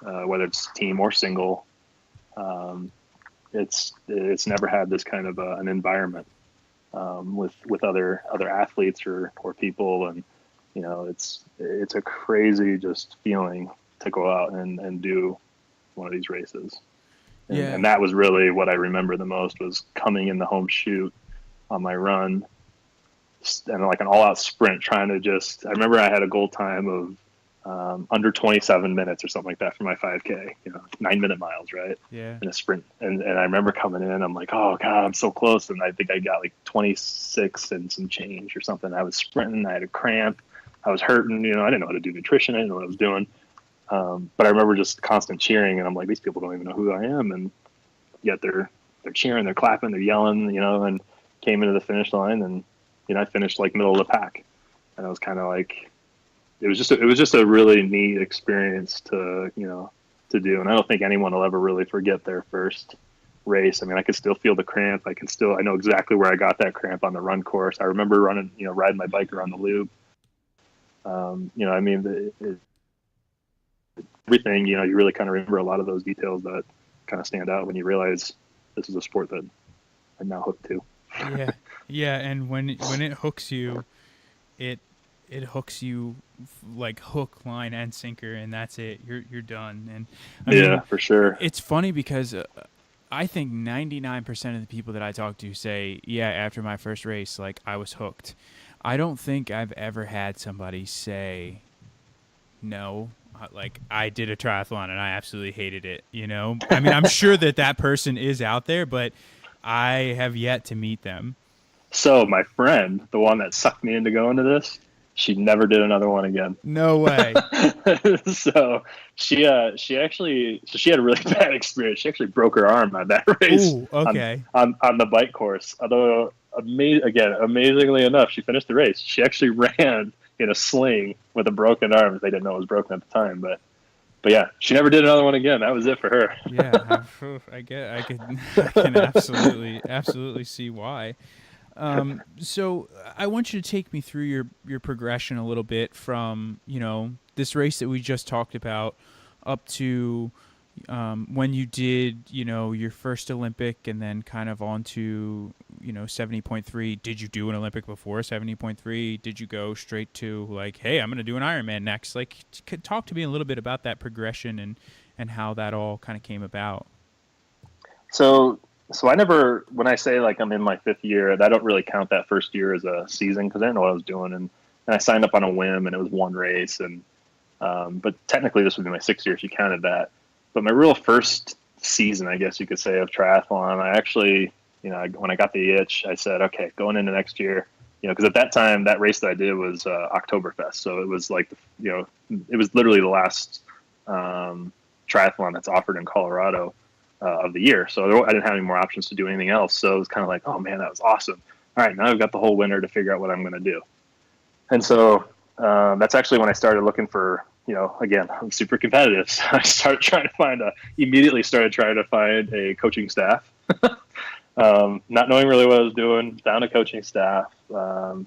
whether it's team or single, it's never had this kind of an environment with other athletes or people, and it's a crazy just feeling to go out and do one of these races. And that was really what I remember the most, was coming in the home chute on my run and like an all-out sprint, trying to I remember I had a goal time of under 27 minutes or something like that for my 5K, 9-minute miles, right? Yeah. In a sprint. And I remember coming in, I'm like, oh God, I'm so close. And I think I got like 26 and some change or something. I was sprinting, I had a cramp, I was hurting, I didn't know how to do nutrition, I didn't know what I was doing. But I remember just constant cheering, and I'm like, these people don't even know who I am. And yet they're cheering, they're clapping, they're yelling, and came into the finish line, and, I finished like middle of the pack. And I was kind of like, it was just a really neat experience to do. And I don't think anyone will ever really forget their first race. I mean, I could still feel the cramp. I know exactly where I got that cramp on the run course. I remember riding my bike around the loop. Everything, you really kind of remember a lot of those details that kind of stand out when you realize this is a sport that I'm now hooked to. Yeah. And when it hooks you, it hooks you like hook, line, and sinker, and that's it. You're done. And I mean, for sure. It's funny because I think 99% of the people that I talk to say, yeah, after my first race, like I was hooked. I don't think I've ever had somebody say, no, like I did a triathlon and I absolutely hated it. I mean, I'm sure that person is out there, but I have yet to meet them. So my friend, the one that sucked me into going to this, she never did another one again. No way. So she had a really bad experience. She actually broke her arm on that race. Ooh, okay. on the bike course. Although amazingly enough, she finished the race. She actually ran in a sling with a broken arm. They didn't know it was broken at the time, but yeah, she never did another one again. That was it for her. Yeah, I can absolutely see why. So I want you to take me through your progression a little bit from, this race that we just talked about up to when you did, your first Olympic, and then kind of on to, 70.3. Did you do an Olympic before 70.3? Did you go straight to like, hey, I'm going to do an Ironman next? Like, talk to me a little bit about that progression and how that all kind of came about. So I never, when I say like I'm in my 5th year, I don't really count that first year as a season because I didn't know what I was doing. And I signed up on a whim, and it was one race. And but technically this would be my 6th year if you counted that. But my real first season, I guess you could say, of triathlon, I actually, when I got the itch, I said, okay, going into next year, because at that time, that race that I did was Oktoberfest. So it was like, it was literally the last triathlon that's offered in Colorado of the year. So I didn't have any more options to do anything else. So it was kind of like, oh man, that was awesome. All right, now I've got the whole winter to figure out what I'm going to do. And so that's actually when I started looking for, again, I'm super competitive. So I immediately started trying to find a coaching staff. Not knowing really what I was doing, found a coaching staff. I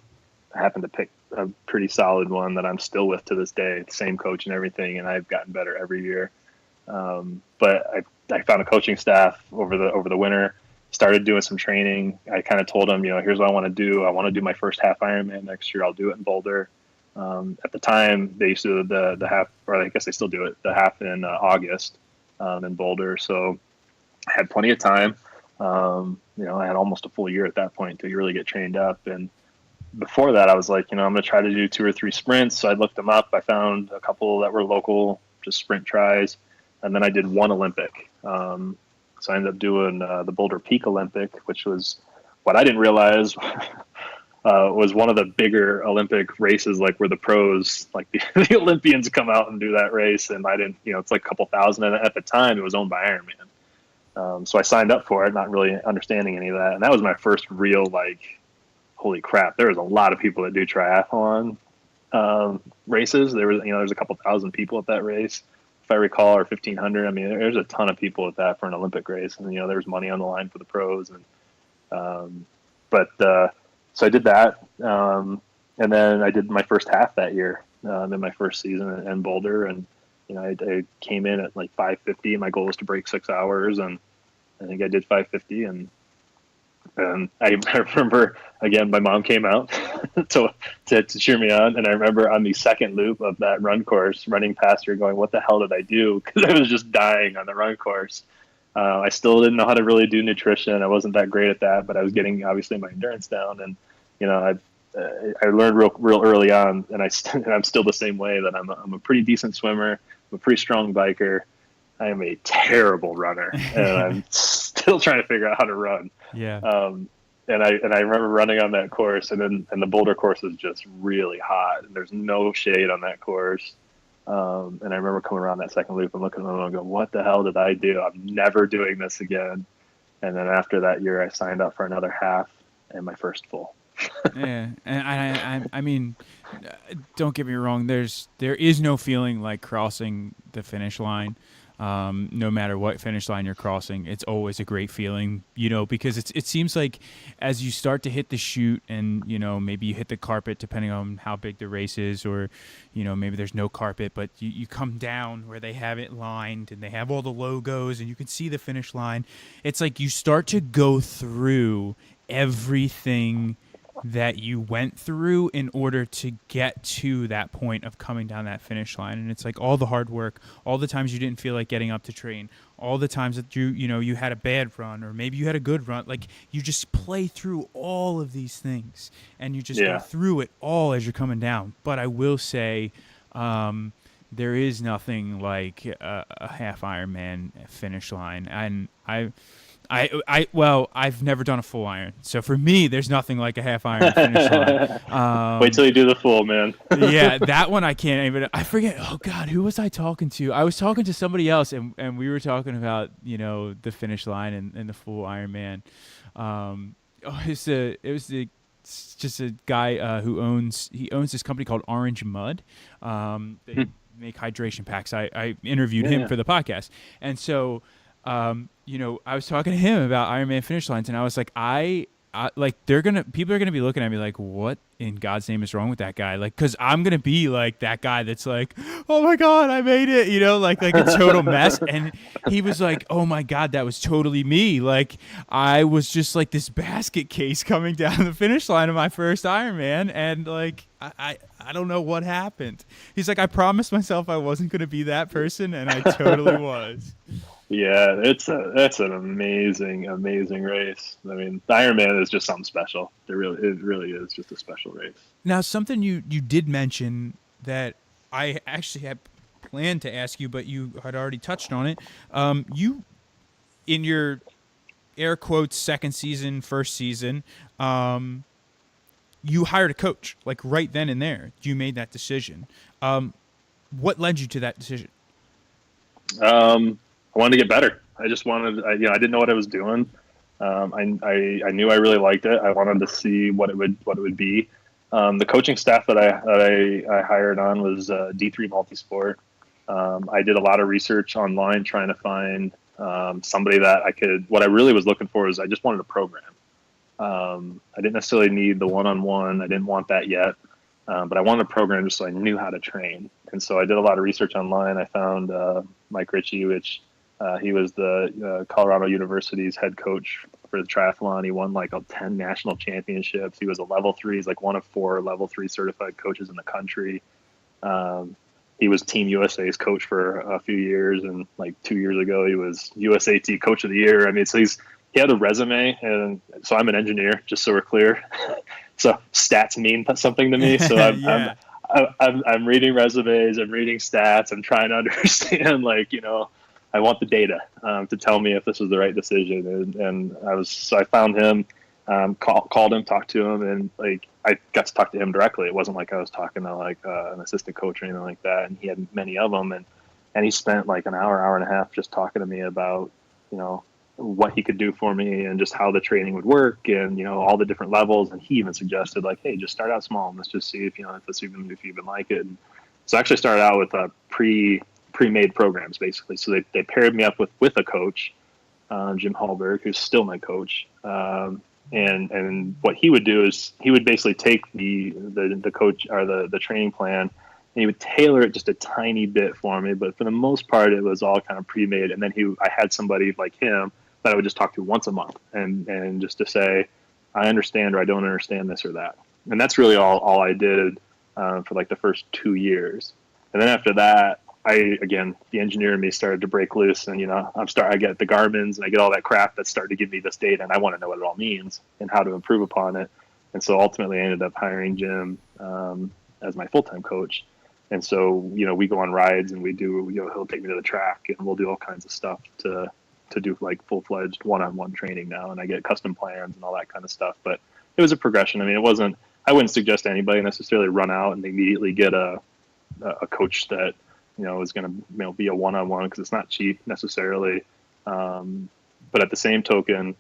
happened to pick a pretty solid one that I'm still with to this day, same coach and everything, and I've gotten better every year. But I found a coaching staff over the winter, started doing some training. I kind of told them, here's what I want to do. I want to do my first half Ironman next year. I'll do it in Boulder. At the time, they used to do the half, or I guess they still do it, the half in August in Boulder. So I had plenty of time. I had almost a full year at that point to really get trained up. And before that, I was like, I'm going to try to do 2 or 3 sprints. So I looked them up. I found a couple that were local, just sprint tries. And then I did one Olympic. So I ended up doing the Boulder Peak Olympic, which was what I didn't realize was one of the bigger Olympic races, like where the pros, like the Olympians come out and do that race. And I didn't, it's like a couple thousand. And at the time, it was owned by Ironman. So I signed up for it, not really understanding any of that. And that was my first real, like, holy crap, there was a lot of people that do triathlon races. There's a couple thousand people at that race, if I recall, or 1,500. I mean, there's a ton of people at that for an Olympic race. And, there's money on the line for the pros. And, so I did that. And then I did my first half that year in my first season in Boulder. And, I came in at like 5:50. My goal was to break 6 hours. And I think I did 5:50. And I remember, again, my mom came out to cheer me on. And I remember on the second loop of that run course, running past her going, what the hell did I do? Because I was just dying on the run course. I still didn't know how to really do nutrition. I wasn't that great at that, but I was getting, obviously, my endurance down. And, I learned real early on, and I'm still the same way, that I'm a pretty decent swimmer. I'm a pretty strong biker. I am a terrible runner, and I'm still trying to figure out how to run. Yeah. And I remember running on that course, and the Boulder course is just really hot, and there's no shade on that course. And I remember coming around that second loop and looking at them and going, what the hell did I do? I'm never doing this again. And then after that year, I signed up for another half and my first full. Yeah, and I mean, don't get me wrong. There is no feeling like crossing the finish line. No matter what finish line you're crossing, it's always a great feeling, because it seems like as you start to hit the chute and, maybe you hit the carpet, depending on how big the race is, or, maybe there's no carpet, but you come down where they have it lined and they have all the logos and you can see the finish line. It's like you start to go through everything that you went through in order to get to that point of coming down that finish line. And it's like all the hard work, all the times you didn't feel like getting up to train, all the times that you had a bad run, or maybe you had a good run. Like, you just play through all of these things and you just go through it all as you're coming down. But I will say, there is nothing like a half Ironman finish line. And I've never done a full iron, so for me, there's nothing like a half iron finish line. Wait till you do the full, man. Yeah, that one I can't even. I forget. Oh God, who was I talking to? I was talking to somebody else, and we were talking about the finish line and the full Ironman. It's just a guy who owns this company called Orange Mud. They make hydration packs. I interviewed him for the podcast, and so. I was talking to him about Ironman finish lines, and I was like, people are gonna be looking at me like, what in God's name is wrong with that guy? Like, because I'm gonna be like that guy that's like, oh my God, I made it, like a total mess. And he was like, oh my God, that was totally me. Like, I was just like this basket case coming down the finish line of my first Ironman, and like, I don't know what happened. He's like, I promised myself I wasn't gonna be that person, and I totally was. Yeah, that's an amazing race. I mean, the Ironman is just something special. It really is just a special race. Now, something you did mention that I actually had planned to ask you, but you had already touched on it. You, in your air quotes second season, first season, you hired a coach, like right then and there. You made that decision. What led you to that decision? I wanted to get better. I just wanted, I didn't know what I was doing. I knew I really liked it. I wanted to see what it would be. The coaching staff that I hired on was D3 Multisport. I did a lot of research online trying to find somebody that I could. What I really was looking for is I just wanted a program. I didn't necessarily need the one-on-one. I didn't want that yet, but I wanted a program just so I knew how to train. And so I did a lot of research online. I found Mike Ritchie, which he was the Colorado University's head coach for the triathlon. He won like 10 national championships. He was a level 3. He's like one of 4 level 3 certified coaches in the country. He was Team USA's coach for a few years, and like 2 years ago, he was USAT Coach of the Year. I mean, so he had a resume, and so I'm an engineer, just so we're clear. So stats mean something to me. So Yeah. I'm reading resumes, I'm reading stats, I'm trying to understand, like, I want the data to tell me if this is the right decision. And I found him, called him, talked to him, and like I got to talk to him directly. It wasn't like I was talking to like an assistant coach or anything like that. And he had many of them, and he spent like an hour and a half just talking to me about, what he could do for me and just how the training would work and, all the different levels. And he even suggested like, hey, just start out small and let's just see if, if you even like it. And so I actually started out with pre-made programs basically. So they paired me up with a coach, Jim Hallberg, who's still my coach. And what he would do is he would basically take the coach or the training plan, and he would tailor it just a tiny bit for me. But for the most part, it was all kind of pre-made. And then I had somebody like him that I would just talk to once a month and just to say, I understand or I don't understand this or that. And that's really all I did for like the first 2 years. And then after that, the engineer in me started to break loose, and I get the Garmin's and I get all that crap that's starting to give me this data, and I want to know what it all means and how to improve upon it. And so ultimately, I ended up hiring Jim as my full-time coach. And so we go on rides and we do he'll take me to the track and we'll do all kinds of stuff to do like full-fledged one-on-one training now, and I get custom plans and all that kind of stuff. But it was a progression. I mean, I wouldn't suggest anybody necessarily run out and immediately get a coach that is going to be a one-on-one, because it's not cheap necessarily. But at the same token,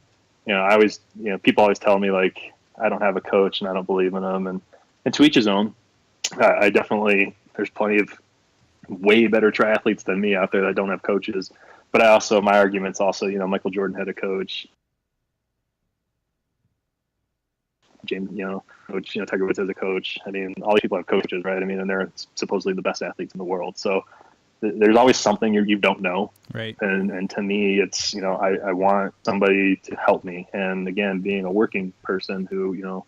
I always people always tell me like I don't have a coach and I don't believe in them, and to each his own. I definitely, there's plenty of way better triathletes than me out there that don't have coaches. But my argument's also, Michael Jordan had a coach. James, coach, Tiger Woods has a coach. I mean, all these people have coaches, right? I mean, and they're supposedly the best athletes in the world. So there's always something you don't know. Right. And to me, it's, I want somebody to help me. And again, being a working person who,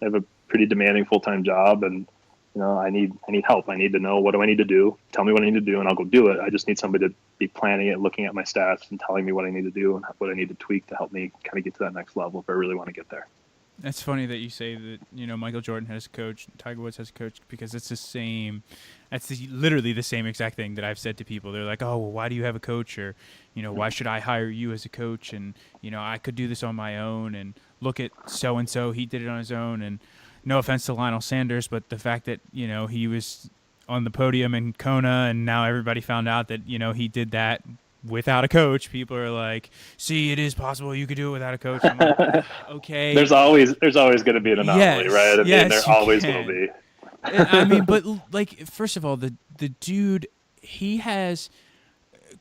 I have a pretty demanding full-time job, and I need help. I need to know, what do I need to do? Tell me what I need to do and I'll go do it. I just need somebody to be planning it, looking at my stats and telling me what I need to do and what I need to tweak to help me kind of get to that next level if I really want to get there. That's funny that you say that, Michael Jordan has a coach, Tiger Woods has a coach, because it's literally the same exact thing that I've said to people. They're like, oh, well, why do you have a coach? Or, why should I hire you as a coach? And, I could do this on my own, and look at so-and-so, he did it on his own. And no offense to Lionel Sanders, but the fact that, he was on the podium in Kona and now everybody found out that, he did that without a coach, people are like, see, it is possible you could do it without a coach. I'm like, okay. There's always going to be an anomaly, yes, right? I yes, mean, there always will be. I mean, but like, first of all, the dude, he has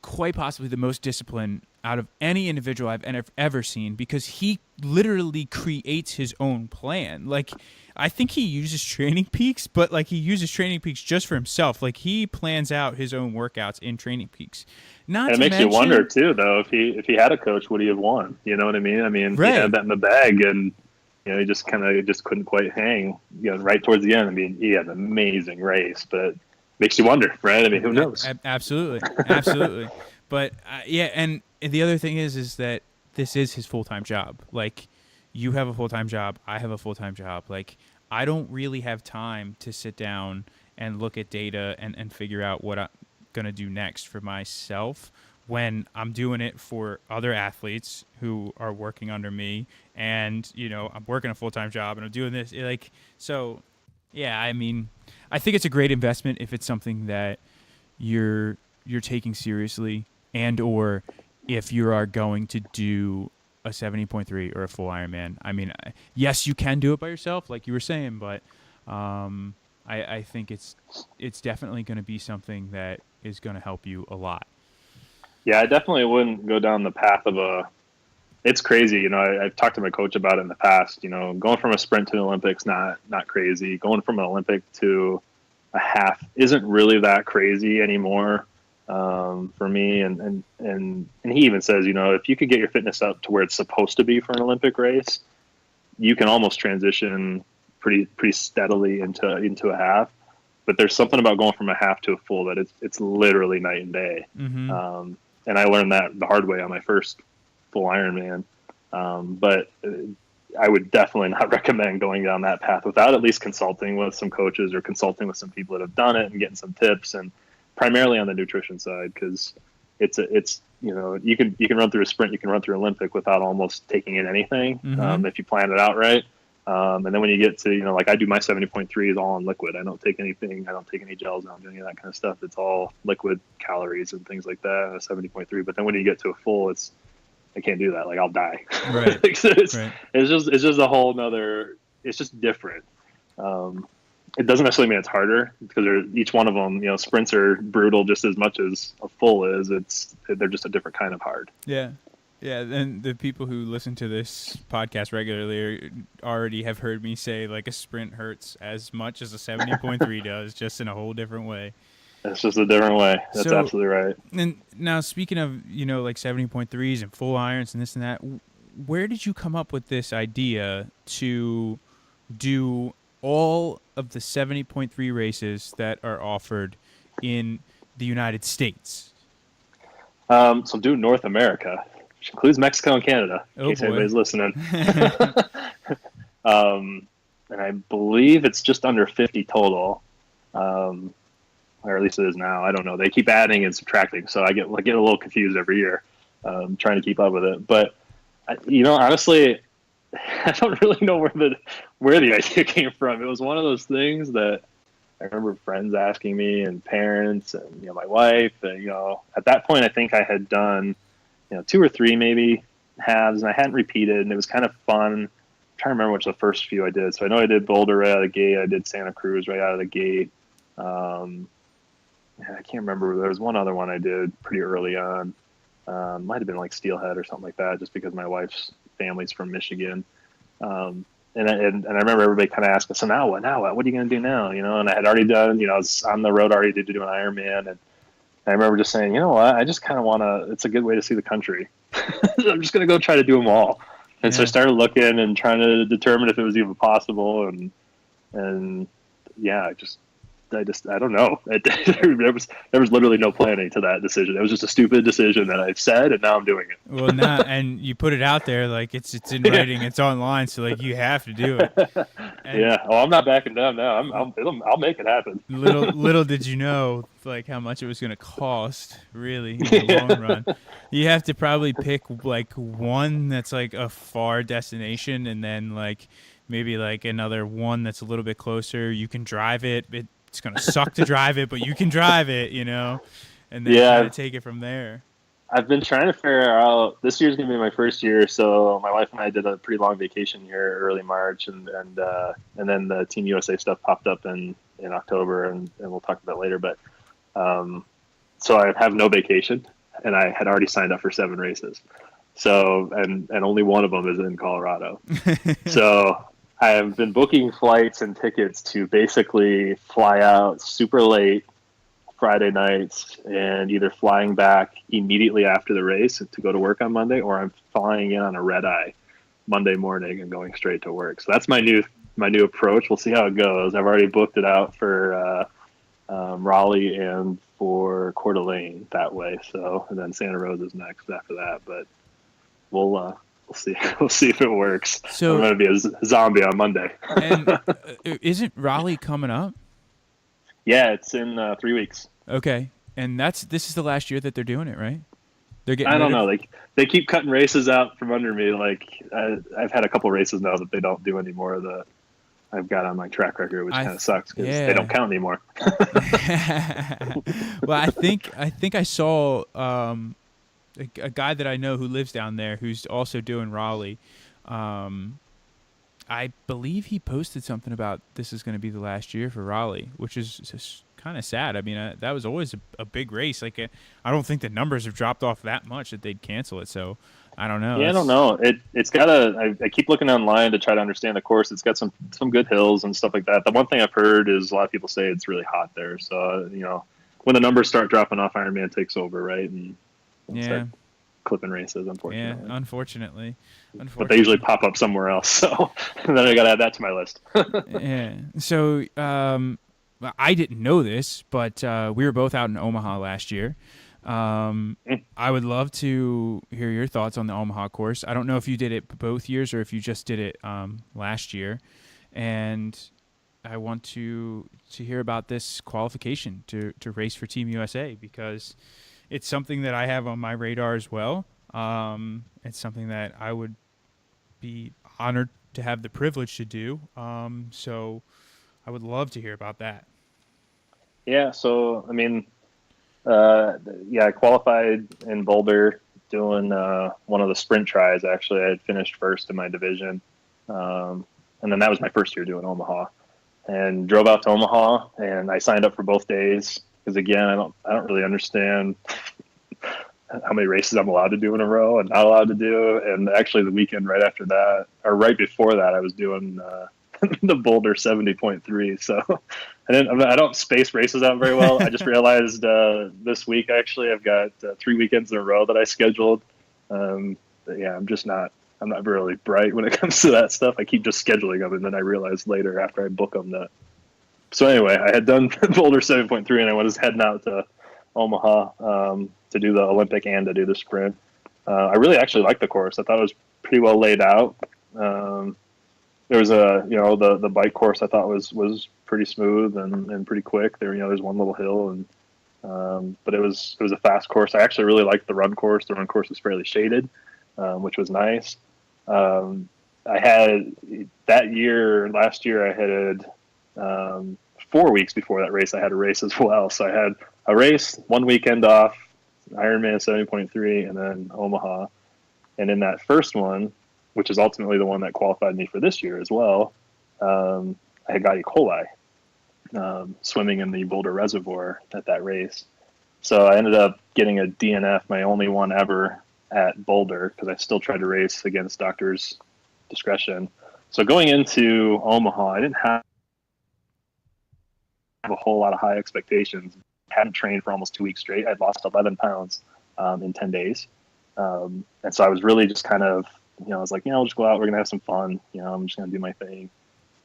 quite possibly the most discipline out of any individual I've ever seen, because he literally creates his own plan. Like, I think he uses Training Peaks, but like he uses Training Peaks just for himself. Like, he plans out his own workouts in Training Peaks. And it makes you wonder too, though, if he had a coach, would he have won? You know what I mean? I mean, right. He had that in the bag, and he just couldn't quite hang. Right towards the end. I mean, he had an amazing race, but makes you wonder, right? I mean, who knows? Absolutely, absolutely. But yeah, and the other thing is that this is his full-time job. Like, you have a full-time job, I have a full-time job. Like, I don't really have time to sit down and look at data and figure out what I'm going to do next for myself when I'm doing it for other athletes who are working under me, and, I'm working a full-time job and I'm doing this. So, yeah, I mean, I think it's a great investment if it's something that you're taking seriously, and or if you are going to do a 70.3 or a full Ironman. I mean, yes, you can do it by yourself, like you were saying, but I think it's definitely going to be something that is going to help you a lot. Yeah, I definitely wouldn't go down the path of it's crazy. I've talked to my coach about it in the past. Going from a sprint to an Olympics, not crazy. Going from an Olympic to a half isn't really that crazy anymore. For me, and he even says, if you could get your fitness up to where it's supposed to be for an Olympic race, you can almost transition pretty steadily into a half. But there's something about going from a half to a full that it's literally night and day. Mm-hmm. And I learned that the hard way on my first full Ironman. But I would definitely not recommend going down that path without at least consulting with some coaches or consulting with some people that have done it and getting some tips, and primarily on the nutrition side, because it's you can run through a sprint, you can run through Olympic without almost taking in anything, if you plan it out right. And then when you get to, like I do, my 70.3 is all on liquid. I don't take anything. I don't take any gels. I don't do any of that kind of stuff. It's all liquid calories and things like that. 70.3. But then when you get to a full, I can't do that. Like I'll die. Right. It's just a whole nother, it's just different. It doesn't necessarily mean it's harder, because each one of them, sprints are brutal just as much as a full is. They're just a different kind of hard. Yeah. Yeah, and the people who listen to this podcast regularly already have heard me say, like, a sprint hurts as much as a 70.3 does, just in a whole different way. It's just a different way. That's absolutely right. And now, speaking of, like 70.3s and full irons and this and that, where did you come up with this idea to do all of the 70.3 races that are offered in the United States? So I'm doing North America, which includes Mexico and Canada, in case anybody's listening. And I believe it's just under 50 total, or at least it is now. I don't know. They keep adding and subtracting, so I get a little confused every year, trying to keep up with it. But honestly, I don't really know where the idea came from. It was one of those things that I remember friends asking me, and parents, and my wife. And at that point, I think I had done 2 or 3 maybe halves, and I hadn't repeated, and it was kind of fun. I'm trying to remember which the first few I did. So I know I did Boulder right out of the gate. I did Santa Cruz right out of the gate. I can't remember. There was one other one I did pretty early on. Might have been like Steelhead or something like that, just because my wife's family's from Michigan. And I remember everybody kind of asking, so now what? What are you going to do now? And I had already done, I was on the road already to do an Ironman. And I remember just saying, you know what? I just kind of want to, it's a good way to see the country. I'm just going to go try to do them all. And so I started looking and trying to determine if it was even possible. And yeah, I don't know. There was literally no planning to that decision. It was just a stupid decision that I said, and now I'm doing it. Well, now, and you put it out there, like it's in writing, it's online, so like you have to do it. And yeah. Oh, I'm not backing down now. I'll make it happen. Little did you know, like, how much it was going to cost, really, in the long run. You have to probably pick like one that's like a far destination, and then like maybe like another one that's a little bit closer. You can drive it. It's going to suck to drive it, but you can drive it, and then kind of take it from there. I've been trying to figure out, this year's going to be my first year. So my wife and I did a pretty long vacation here early March, and then the Team USA stuff popped up in October, and we'll talk about that later. But so I have no vacation, and I had already signed up for 7 races. So, and only one of them is in Colorado. So I have been booking flights and tickets to basically fly out super late Friday nights and either flying back immediately after the race to go to work on Monday, or I'm flying in on a red eye Monday morning and going straight to work. So that's my new approach. We'll see how it goes. I've already booked it out for Raleigh and for Coeur d'Alene that way. So, and then Santa Rosa's next after that, but we'll see. We'll see if it works. So I'm going to be a zombie on Monday. And isn't Raleigh coming up? Yeah, it's in 3 weeks. Okay, and this is the last year that they're doing it, right? They're getting. I don't know. They keep cutting races out from under me. Like I've had a couple races now that they don't do anymore. I've got on my track record, which kind of sucks because they don't count anymore. Well, I think I saw a guy that I know who lives down there who's also doing Raleigh. I believe he posted something about this is going to be the last year for Raleigh, which is just kind of sad. I mean, that was always a big race. Like, I don't think the numbers have dropped off that much that they'd cancel it. So I don't know. Yeah, I don't know. It's got I keep looking online to try to understand the course. It's got some good hills and stuff like that. The one thing I've heard is a lot of people say it's really hot there. So, when the numbers start dropping off, Ironman takes over, right? And start clipping races, unfortunately. Yeah, unfortunately. But they usually pop up somewhere else, so then I got to add that to my list. Yeah. So I didn't know this, but we were both out in Omaha last year. Mm. I would love to hear your thoughts on the Omaha course. I don't know if you did it both years or if you just did it last year, and I want to hear about this qualification to race for Team USA because it's something that I have on my radar as well. It's something that I would be honored to have the privilege to do. So I would love to hear about that. Yeah. So, I mean, yeah, I qualified in Boulder doing one of the sprint tries. Actually, I had finished first in my division, and then that was my first year doing Omaha. And drove out to Omaha, and I signed up for both days because again, I don't really understand how many races I'm allowed to do in a row and not allowed to do. And actually, the weekend right after that, or right before that, I was doing the Boulder 70.3. So I don't space races out very well. I just realized this week actually I've got 3 weekends in a row that I scheduled. But yeah, I'm not really bright when it comes to that stuff. I keep just scheduling them, and then I realized later after I book them that. So anyway, I had done Boulder 7.3, and I was heading out to Omaha to do the Olympic and to do the sprint. I really actually liked the course. I thought it was pretty well laid out. There was the bike course I thought was pretty smooth and pretty quick. There's one little hill, and but it was a fast course. I actually really liked the run course. The run course was fairly shaded, which was nice. I had last year I had 4 weeks before that race I had a race as well. So I had a race, 1 weekend off, Ironman 70.3, and then Omaha. And in that first one, which is ultimately the one that qualified me for this year as well, I had got E. coli swimming in the Boulder Reservoir at that race. So I ended up getting a DNF, my only one ever at Boulder, because I still tried to race against doctor's discretion. So going into Omaha, I didn't have a whole lot of high expectations. Hadn't trained for almost 2 weeks straight. I'd lost 11 pounds in 10 days. And so I was really just kind of, I was like, I'll just go out. We're going to have some fun. I'm just going to do my thing.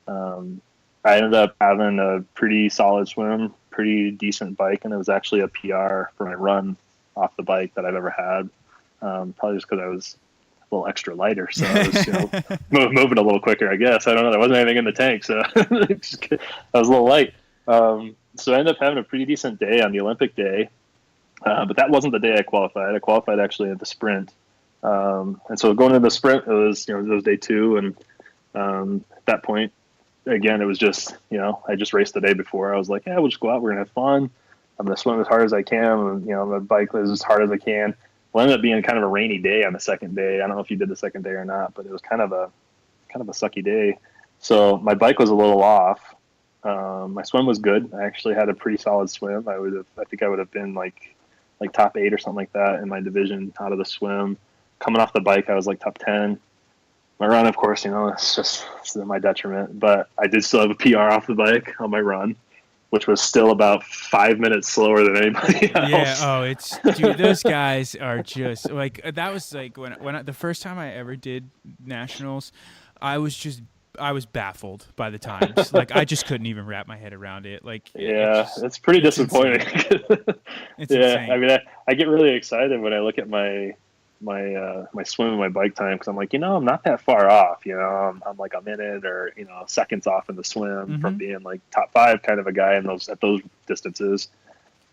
I ended up having a pretty solid swim, pretty decent bike, and it was actually a PR for my run off the bike that I've ever had. Probably just because I was a little extra lighter, so I was moving a little quicker, I guess. I don't know. There wasn't anything in the tank, so I was a little light. So I ended up having a pretty decent day on the Olympic day, but that wasn't the day I qualified. I qualified actually at the sprint. And so going into the sprint, it was day 2, and at that point, again, it was just, I just raced the day before. I was like, yeah, we'll just go out. We're going to have fun. I'm going to swim as hard as I can. And, my bike is as hard as I can. Well, it ended up being kind of a rainy day on the second day. I don't know if you did the second day or not, but it was kind of a sucky day. So my bike was a little off. My swim was good. I actually had a pretty solid swim. I think I would have been like top 8 or something like that in my division out of the swim. Coming off the bike, I was like top 10. My run, of course, it's to my detriment, but I did still have a PR off the bike on my run, which was still about 5 minutes slower than anybody else. Yeah. Dude, those guys are just like, that was like the first time I ever did nationals, I was baffled by the times. Like I just couldn't even wrap my head around it. Like, it's pretty disappointing. It's yeah. insane. I mean, I get really excited when I look at my swim and my bike time, because I'm like, I'm not that far off. I'm like a minute or seconds off in the swim from being like top 5 kind of a guy at those distances.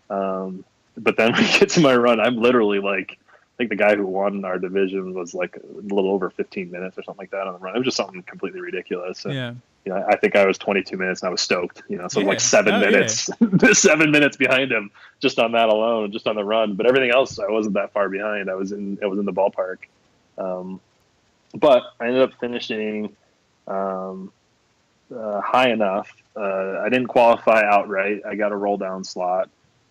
But then when we get to my run, I'm literally like, I think the guy who won our division was like a little over 15 minutes or something like that on the run. It was just something completely ridiculous. And, I think I was 22 minutes and I was stoked. So I'm like 7 minutes, 7 minutes behind him just on that alone, just on the run. But everything else, I wasn't that far behind. I was in the ballpark. But I ended up finishing high enough. I didn't qualify outright. I got a roll down slot.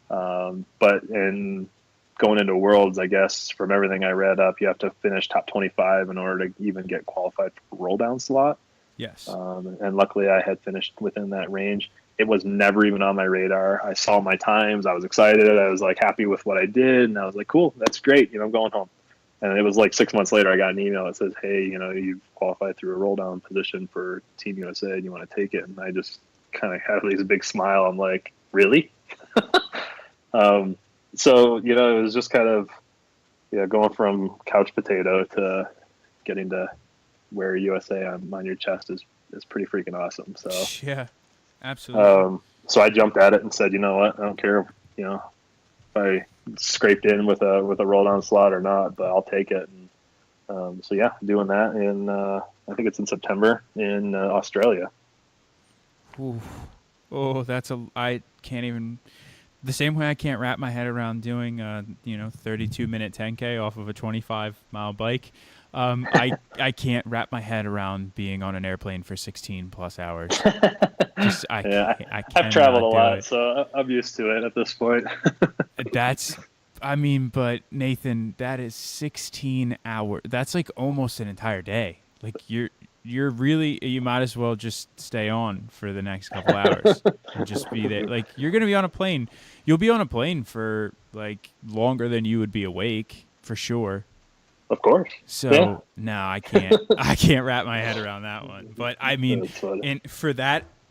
But in going into Worlds, I guess from everything I read up, you have to finish top 25 in order to even get qualified for a roll down slot. Yes. And luckily I had finished within that range. It was never even on my radar. I saw my times. I was excited. I was like happy with what I did. And I was like, cool, that's great. I'm going home. And it was like 6 months later, I got an email that says, hey, you've qualified through a roll down position for Team USA. Do you want to take it? And I just kind of had this big smile. I'm like, really? So, it was just kind of, going from couch potato to getting to wear USA on your chest is pretty freaking awesome. So, Yeah, absolutely. so I jumped at it and said, you know what, I don't care, if I scraped in with a roll down slot or not, but I'll take it. And, so yeah, doing that in, I think it's in September in Australia. Ooh. Oh, I can't even. The same way I can't wrap my head around doing 32-minute 10K off of a 25-mile bike. I can't wrap my head around being on an airplane for 16 plus hours. Just Yeah, I I've traveled a cannot do lot, it. so I'm used to it at this point. That's I mean, but Nathan, that is 16 hours. That's like almost an entire day. Like you might as well just stay on for the next couple hours and just be there. Like you're going to be on a plane. You'll be on a plane for like longer than you would be awake, for sure. Of course. Yeah, So, no, I can't. I can't wrap my head around that one. But I mean, that's funny.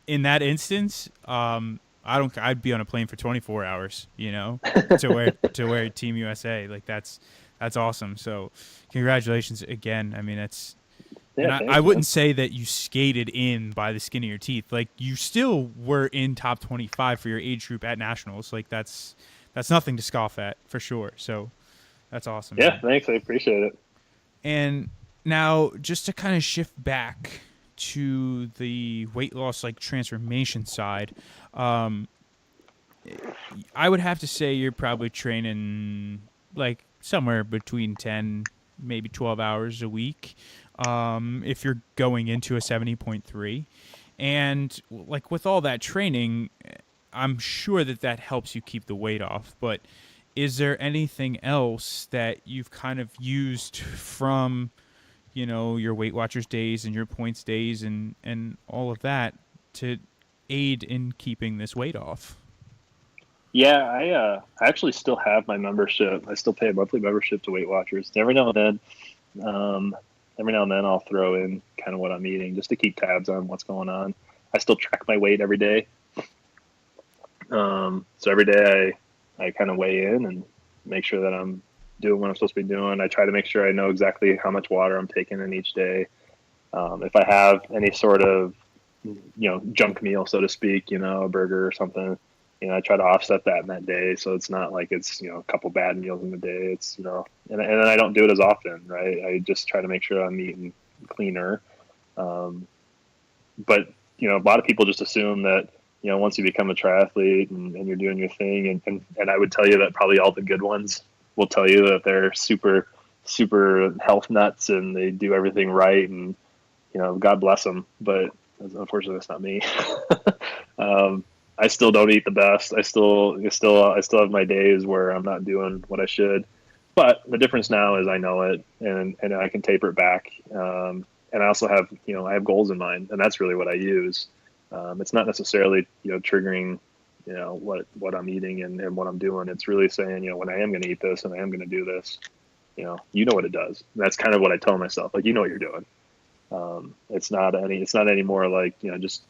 in that instance, I don't. I'd be on a plane for 24 hours. To wear Team USA. Like that's awesome. So, congratulations again. I mean, and Yeah, I thanks, man. wouldn't say that you skated in by the skin of your teeth. Like you still were in top 25 for your age group at nationals. Like that's nothing to scoff at for sure. So that's awesome, Yeah, man. thanks. I appreciate it. And now, just to kind of shift back to the weight loss, like transformation side, um, I would have to say you're probably training like somewhere between 10, maybe 12 hours a week if you're going into a 70.3. And like with all that training, I'm sure that helps you keep the weight off. But is there anything else that you've kind of used from your Weight Watchers days and your points days and all of that to aid in keeping this weight off? Yeah, I actually still have my membership. I still pay a monthly membership to Weight Watchers. Um, every now and then I'll throw in kind of what I'm eating just to keep tabs on what's going on. I still track my weight every day. So every day I kind of weigh in and make sure that I'm doing what I'm supposed to be doing. I try to make sure I know exactly how much water I'm taking in each day. If I have any sort of, junk meal, so to speak, a burger or something, I try to offset that in that day. So it's not like it's, a couple bad meals in the day. It's, and I don't do it as often, right? I just try to make sure I'm eating cleaner. Um, but, a lot of people just assume that, once you become a triathlete and you're doing your thing, and I would tell you that probably all the good ones will tell you that they're super, super health nuts and they do everything right. And, God bless them. But unfortunately, that's not me. um, I still don't eat the best. I still have my days where I'm not doing what I should. But the difference now is I know it, and I can taper it back. And I also have, I have goals in mind, and that's really what I use. It's not necessarily, triggering, what I'm eating and what I'm doing. It's really saying, when I am going to eat this and I am going to do this, what it does. And that's kind of what I tell myself, like, what you're doing. It's not any more like, just,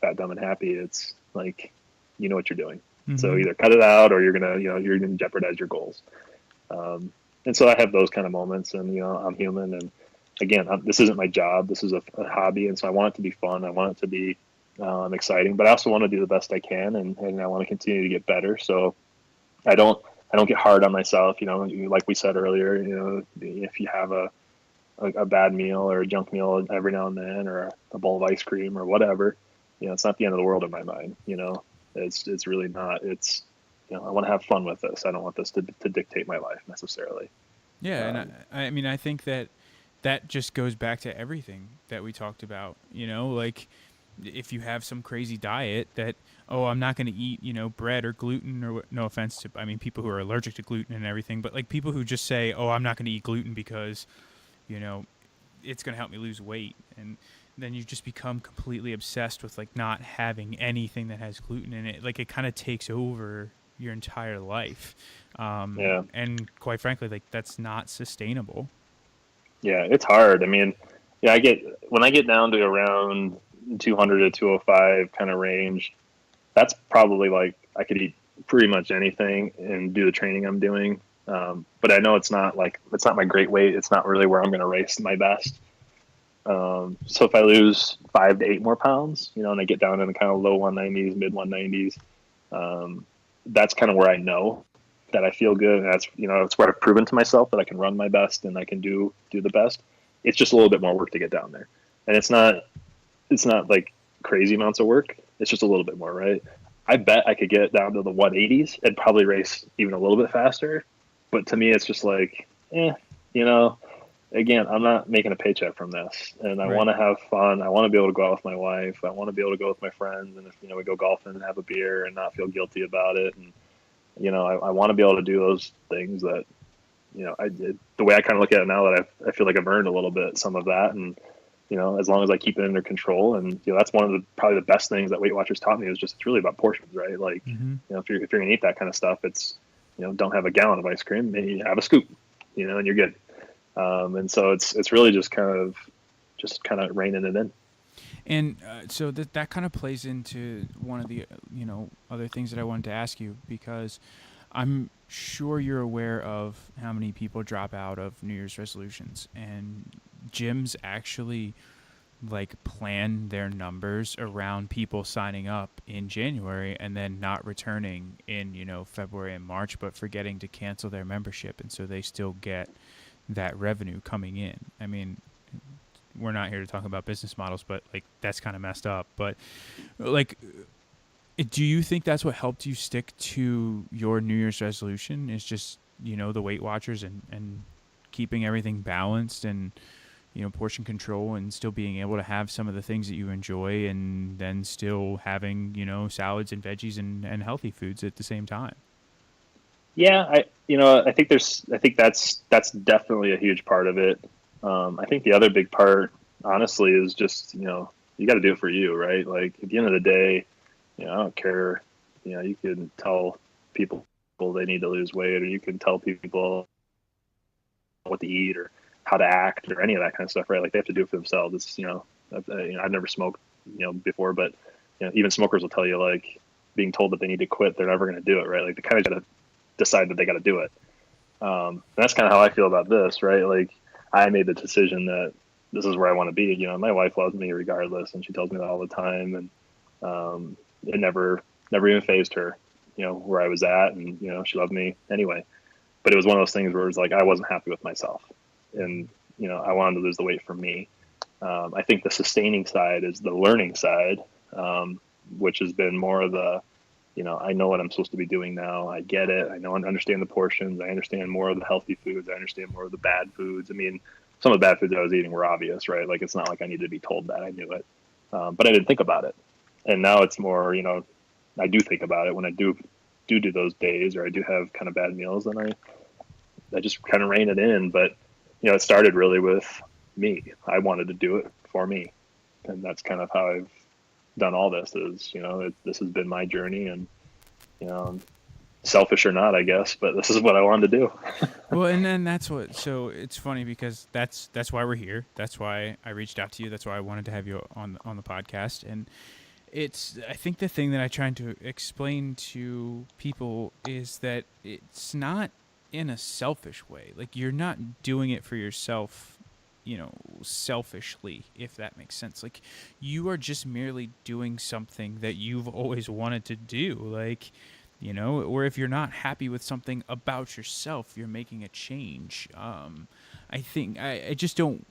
fat, dumb, and happy. It's like, what you're doing. So Mm-hmm. either cut it out or you're going to jeopardize your goals. And so I have those kind of moments, and I'm human, and again, this isn't my job. This is a hobby, and so I want it to be fun. I want it to be exciting, but I also want to do the best I can, and I want to continue to get better. So I don't get hard on myself. Like we said earlier, if you have a bad meal or a junk meal every now and then, or a bowl of ice cream or whatever, it's not the end of the world in my mind. It's really not. It's I want to have fun with this. I don't want this to dictate my life necessarily. Yeah, and Um, I mean I think that just goes back to everything that we talked about. Like if you have some crazy diet that I'm not going to eat bread or gluten or no offense to I mean people who are allergic to gluten and everything, but like people who just say I'm not going to eat gluten because you know it's going to help me lose weight, and then you just become completely obsessed with like not having anything that has gluten in it. Like it kind of takes over your entire life, yeah, and quite frankly like that's not sustainable. yeah, it's hard. I mean, yeah, when I get down to around 200 to 205 kind of range, that's probably like I could eat pretty much anything and do the training I'm doing. But I know it's not my great weight. It's not really where I'm going to race my best. So if I lose 5 to 8 more pounds, and I get down in the kind of low 190s, mid 190s, that's kind of where I know that I feel good. And that's, it's where I've proven to myself that I can run my best and I can do the best. It's just a little bit more work to get down there. And it's not like crazy amounts of work. It's just a little bit more, right? I bet I could get down to the 180s and probably race even a little bit faster. But to me, it's just like, again, I'm not making a paycheck from this, and I want to have fun. I want to be able to go out with my wife. I want to be able to go with my friends, and if we go golfing and have a beer and not feel guilty about it. And I want to be able to do those things that the way I kind of look at it now, that I feel like I've earned a little bit some of that, and as long as I keep it under control. And that's one of probably the best things that Weight Watchers taught me, is just it's really about portions, right? Like if you're gonna eat that kind of stuff, it's don't have a gallon of ice cream, maybe have a scoop, and you're good. And so it's really just kind of reining it in. And so that kind of plays into one of the other things that I wanted to ask you, because I'm sure you're aware of how many people drop out of New Year's resolutions, and gyms actually plan their numbers around people signing up in January and then not returning in February and March, but forgetting to cancel their membership, and so they still get that revenue coming in. I mean, we're not here to talk about business models, but that's kind of messed up. But do you think that's what helped you stick to your New Year's resolution, is just the Weight Watchers and keeping everything balanced and portion control, and still being able to have some of the things that you enjoy, and then still having salads and veggies and healthy foods at the same time? Yeah, I think that's definitely a huge part of it. I think the other big part, honestly, is just you got to do it for you, right? Like at the end of the day, I don't care. You can tell people they need to lose weight, or you can tell people what to eat or how to act or any of that kind of stuff, right? Like they have to do it for themselves. It's I've never smoked before, but even smokers will tell you, like, being told that they need to quit, they're never going to do it, right? Like they kind of got to decide that they got to do it. That's kind of how I feel about this, right? Like I made the decision that this is where I want to be. My wife loves me regardless, and she tells me that all the time, and it never even fazed her, where I was at, and she loved me anyway. But it was one of those things where it was like I wasn't happy with myself, and I wanted to lose the weight for me. I think the sustaining side is the learning side, which has been more of the I know what I'm supposed to be doing now. I get it. I know and understand the portions. I understand more of the healthy foods. I understand more of the bad foods. I mean, some of the bad foods I was eating were obvious, right? Like it's not like I needed to be told that. I knew it, but I didn't think about it. And now it's more, I do think about it when I do those days, or I do have kind of bad meals, and I just kind of rein it in. But it started really with me. I wanted to do it for me, and that's kind of how I've done all this. Is this has been my journey, and selfish or not, I guess, but this is what I wanted to do. Well, and then so it's funny because that's why we're here. That's why I reached out to you. That's why I wanted to have you on the podcast. And I think the thing that I try to explain to people is that it's not in a selfish way. Like you're not doing it for yourself, selfishly, if that makes sense. Like you are just merely doing something that you've always wanted to do. Like, or if you're not happy with something about yourself, you're making a change. I think I just don't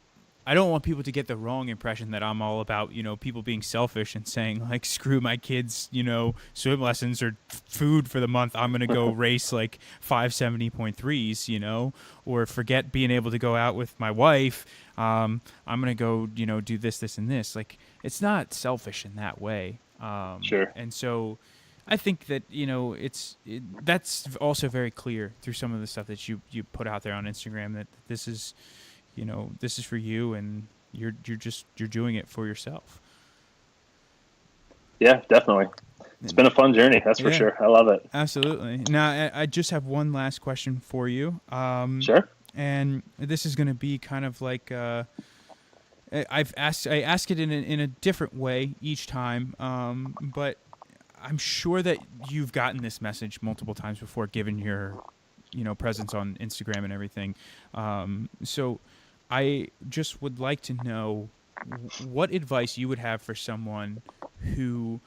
want people to get the wrong impression that I'm all about, people being selfish and saying like, screw my kids, swim lessons or food for the month. I'm going to go race like 570.3s, or forget being able to go out with my wife. I'm going to go, do this, and this. Like, it's not selfish in that way. Sure. And so I think that, that's also very clear through some of the stuff that you put out there on Instagram, that this is, this is for you, and you're doing it for yourself. Yeah, definitely. It's been a fun journey. That's for sure. I love it. Absolutely. Now, I just have one last question for you. Sure. And this is going to be kind of like, I ask it in a different way each time. But I'm sure that you've gotten this message multiple times before, given your, presence on Instagram and everything. So I just would like to know what advice you would have for someone who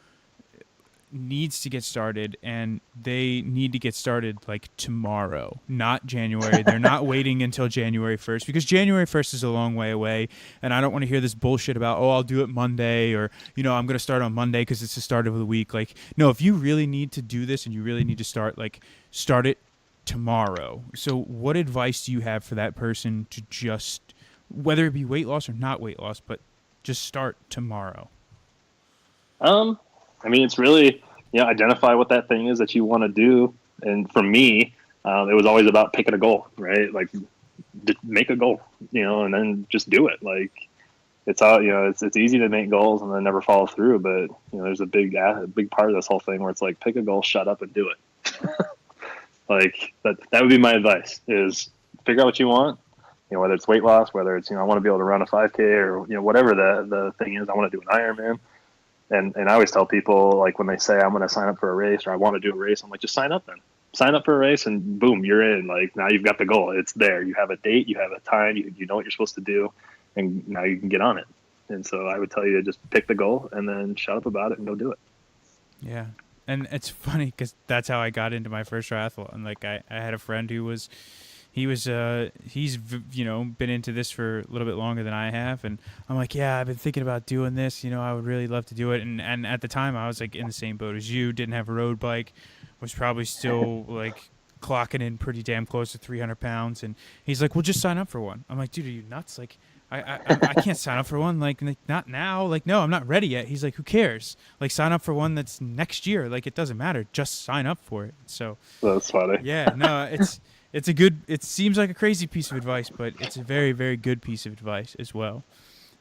needs to get started, and they need to get started like tomorrow, not January. They're not waiting until January 1st, because January 1st is a long way away, and I don't want to hear this bullshit about, oh, I'll do it Monday, or I'm going to start on Monday because it's the start of the week. Like, no, if you really need to do this and you really need to start, like, start it tomorrow. So what advice do you have for that person to just, whether it be weight loss or not weight loss, but just start tomorrow? I mean, it's really, identify what that thing is that you want to do. And for me, it was always about picking a goal, right? Like, just make a goal, and then just do it. Like, it's all, it's easy to make goals and then never follow through. But, there's a big part of this whole thing where it's like, pick a goal, shut up and do it. Like, that would be my advice, is figure out what you want. Whether it's weight loss, whether it's, I want to be able to run a 5K, or, whatever the thing is, I want to do an Ironman. And I always tell people, like, when they say I'm going to sign up for a race or I want to do a race, I'm like, just sign up then. Sign up for a race and boom, you're in. Like, now you've got the goal. It's there. You have a date. You have a time. You know what you're supposed to do. And now you can get on it. And so I would tell you to just pick the goal and then shut up about it and go do it. Yeah. And it's funny because that's how I got into my first triathlon. Like, I had a friend who was... he's been into this for a little bit longer than I have, and I'm like, yeah, I've been thinking about doing this. I would really love to do it. And at the time, I was like in the same boat as you. Didn't have a road bike, was probably still like clocking in pretty damn close to 300 pounds. And he's like, well, just sign up for one. I'm like, dude, are you nuts? Like, I can't sign up for one. Like, not now. Like, no, I'm not ready yet. He's like, who cares? Like, sign up for one that's next year. Like, it doesn't matter. Just sign up for it. So that's funny. Yeah, no, it's a good. It seems like a crazy piece of advice, but it's a very, very good piece of advice as well.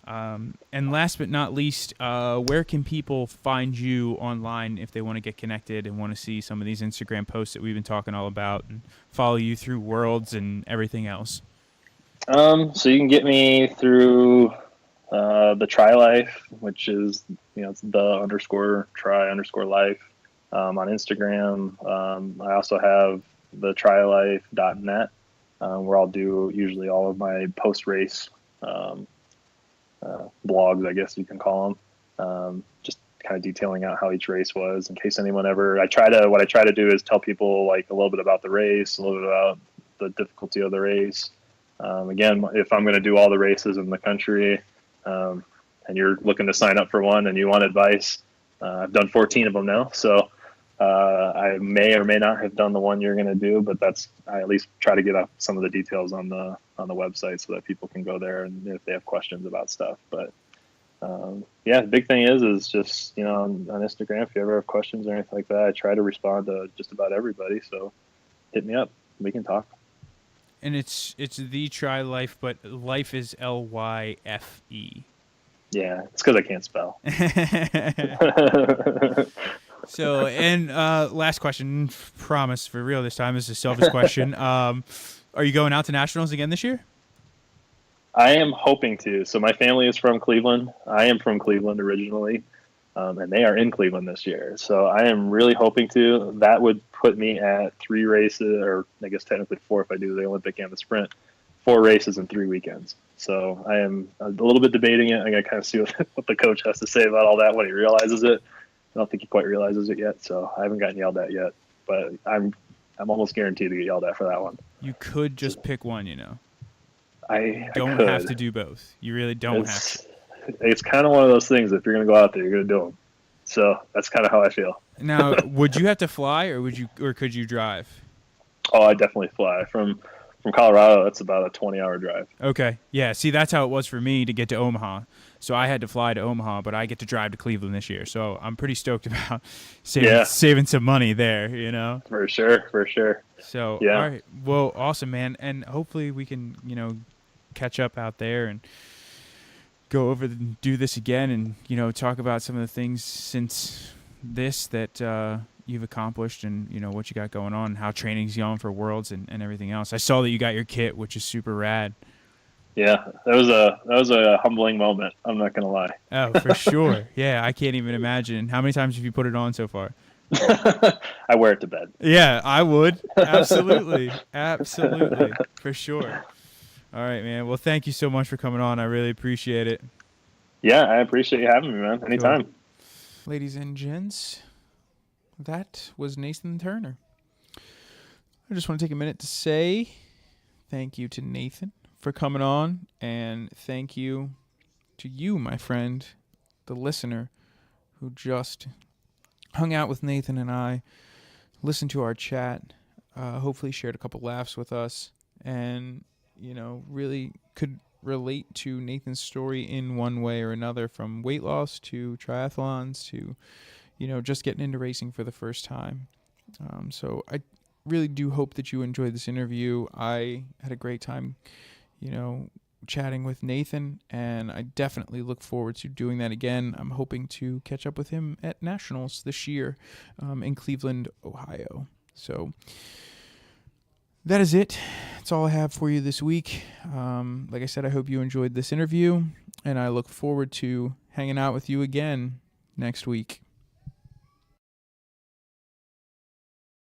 And last but not least, where can people find you online if they want to get connected and want to see some of these Instagram posts that we've been talking all about and follow you through Worlds and everything else? So you can get me through the Try Life, which is, it's the_try_life on Instagram. I also have the trylife.net, where I'll do usually all of my post-race blogs, I guess you can call them, just kind of detailing out how each race was in case anyone ever, what I try to do is tell people like a little bit about the race, a little bit about the difficulty of the race. Again, if I'm going to do all the races in the country, and you're looking to sign up for one and you want advice, I've done 14 of them now. So, I may or may not have done the one you're going to do, but I at least try to get up some of the details on the website so that people can go there and if they have questions about stuff. But the big thing is just on Instagram, if you ever have questions or anything like that, I try to respond to just about everybody. So hit me up, we can talk. And it's the Try Life, but life is Lyfe. Yeah, it's because I can't spell. So, and last question, promise for real this time, this is a selfish question. Are you going out to nationals again this year? I am hoping to. So my family is from Cleveland. I am from Cleveland originally, and they are in Cleveland this year. So I am really hoping to. That would put me at 3 races, or I guess technically 4 if I do the Olympic and the sprint, 4 races in 3 weekends. So I am a little bit debating it. I got to kind of see what the coach has to say about all that when he realizes it. I don't think he quite realizes it yet, so I haven't gotten yelled at yet. But I'm almost guaranteed to get yelled at for that one. You could just pick one, I don't could. have to do both. You really don't have to. It's kind of one of those things. If you're going to go out there, you're going to do them. So that's kind of how I feel. Now, would you have to fly, or could you drive? Oh, I definitely fly from Colorado. That's about a 20-hour drive. Okay, yeah. See, that's how it was for me to get to Omaha. So I had to fly to Omaha, but I get to drive to Cleveland this year. So I'm pretty stoked about saving some money there. For sure. So yeah. All right, well, awesome, man, and hopefully we can catch up out there and go over and do this again, and talk about some of the things since this that you've accomplished, and what you got going on, and how training's going for Worlds and everything else. I saw that you got your kit, which is super rad. Yeah, that was a humbling moment. I'm not gonna lie. Oh, for sure. Yeah, I can't even imagine. How many times have you put it on so far? I wear it to bed. Yeah, I would. Absolutely. Absolutely. For sure. All right, man. Well, thank you so much for coming on. I really appreciate it. Yeah, I appreciate you having me, man. Cool. Anytime. Ladies and gents, that was Nathan Turner. I just want to take a minute to say thank you to Nathan for coming on, and thank you to you, my friend, the listener, who just hung out with Nathan and I, listened to our chat, hopefully shared a couple laughs with us, and, really could relate to Nathan's story in one way or another, from weight loss to triathlons to, just getting into racing for the first time. So I really do hope that you enjoyed this interview. I had a great time, chatting with Nathan, and I definitely look forward to doing that again. I'm hoping to catch up with him at Nationals this year in Cleveland, Ohio. So that is it. That's all I have for you this week. Like I said, I hope you enjoyed this interview, and I look forward to hanging out with you again next week.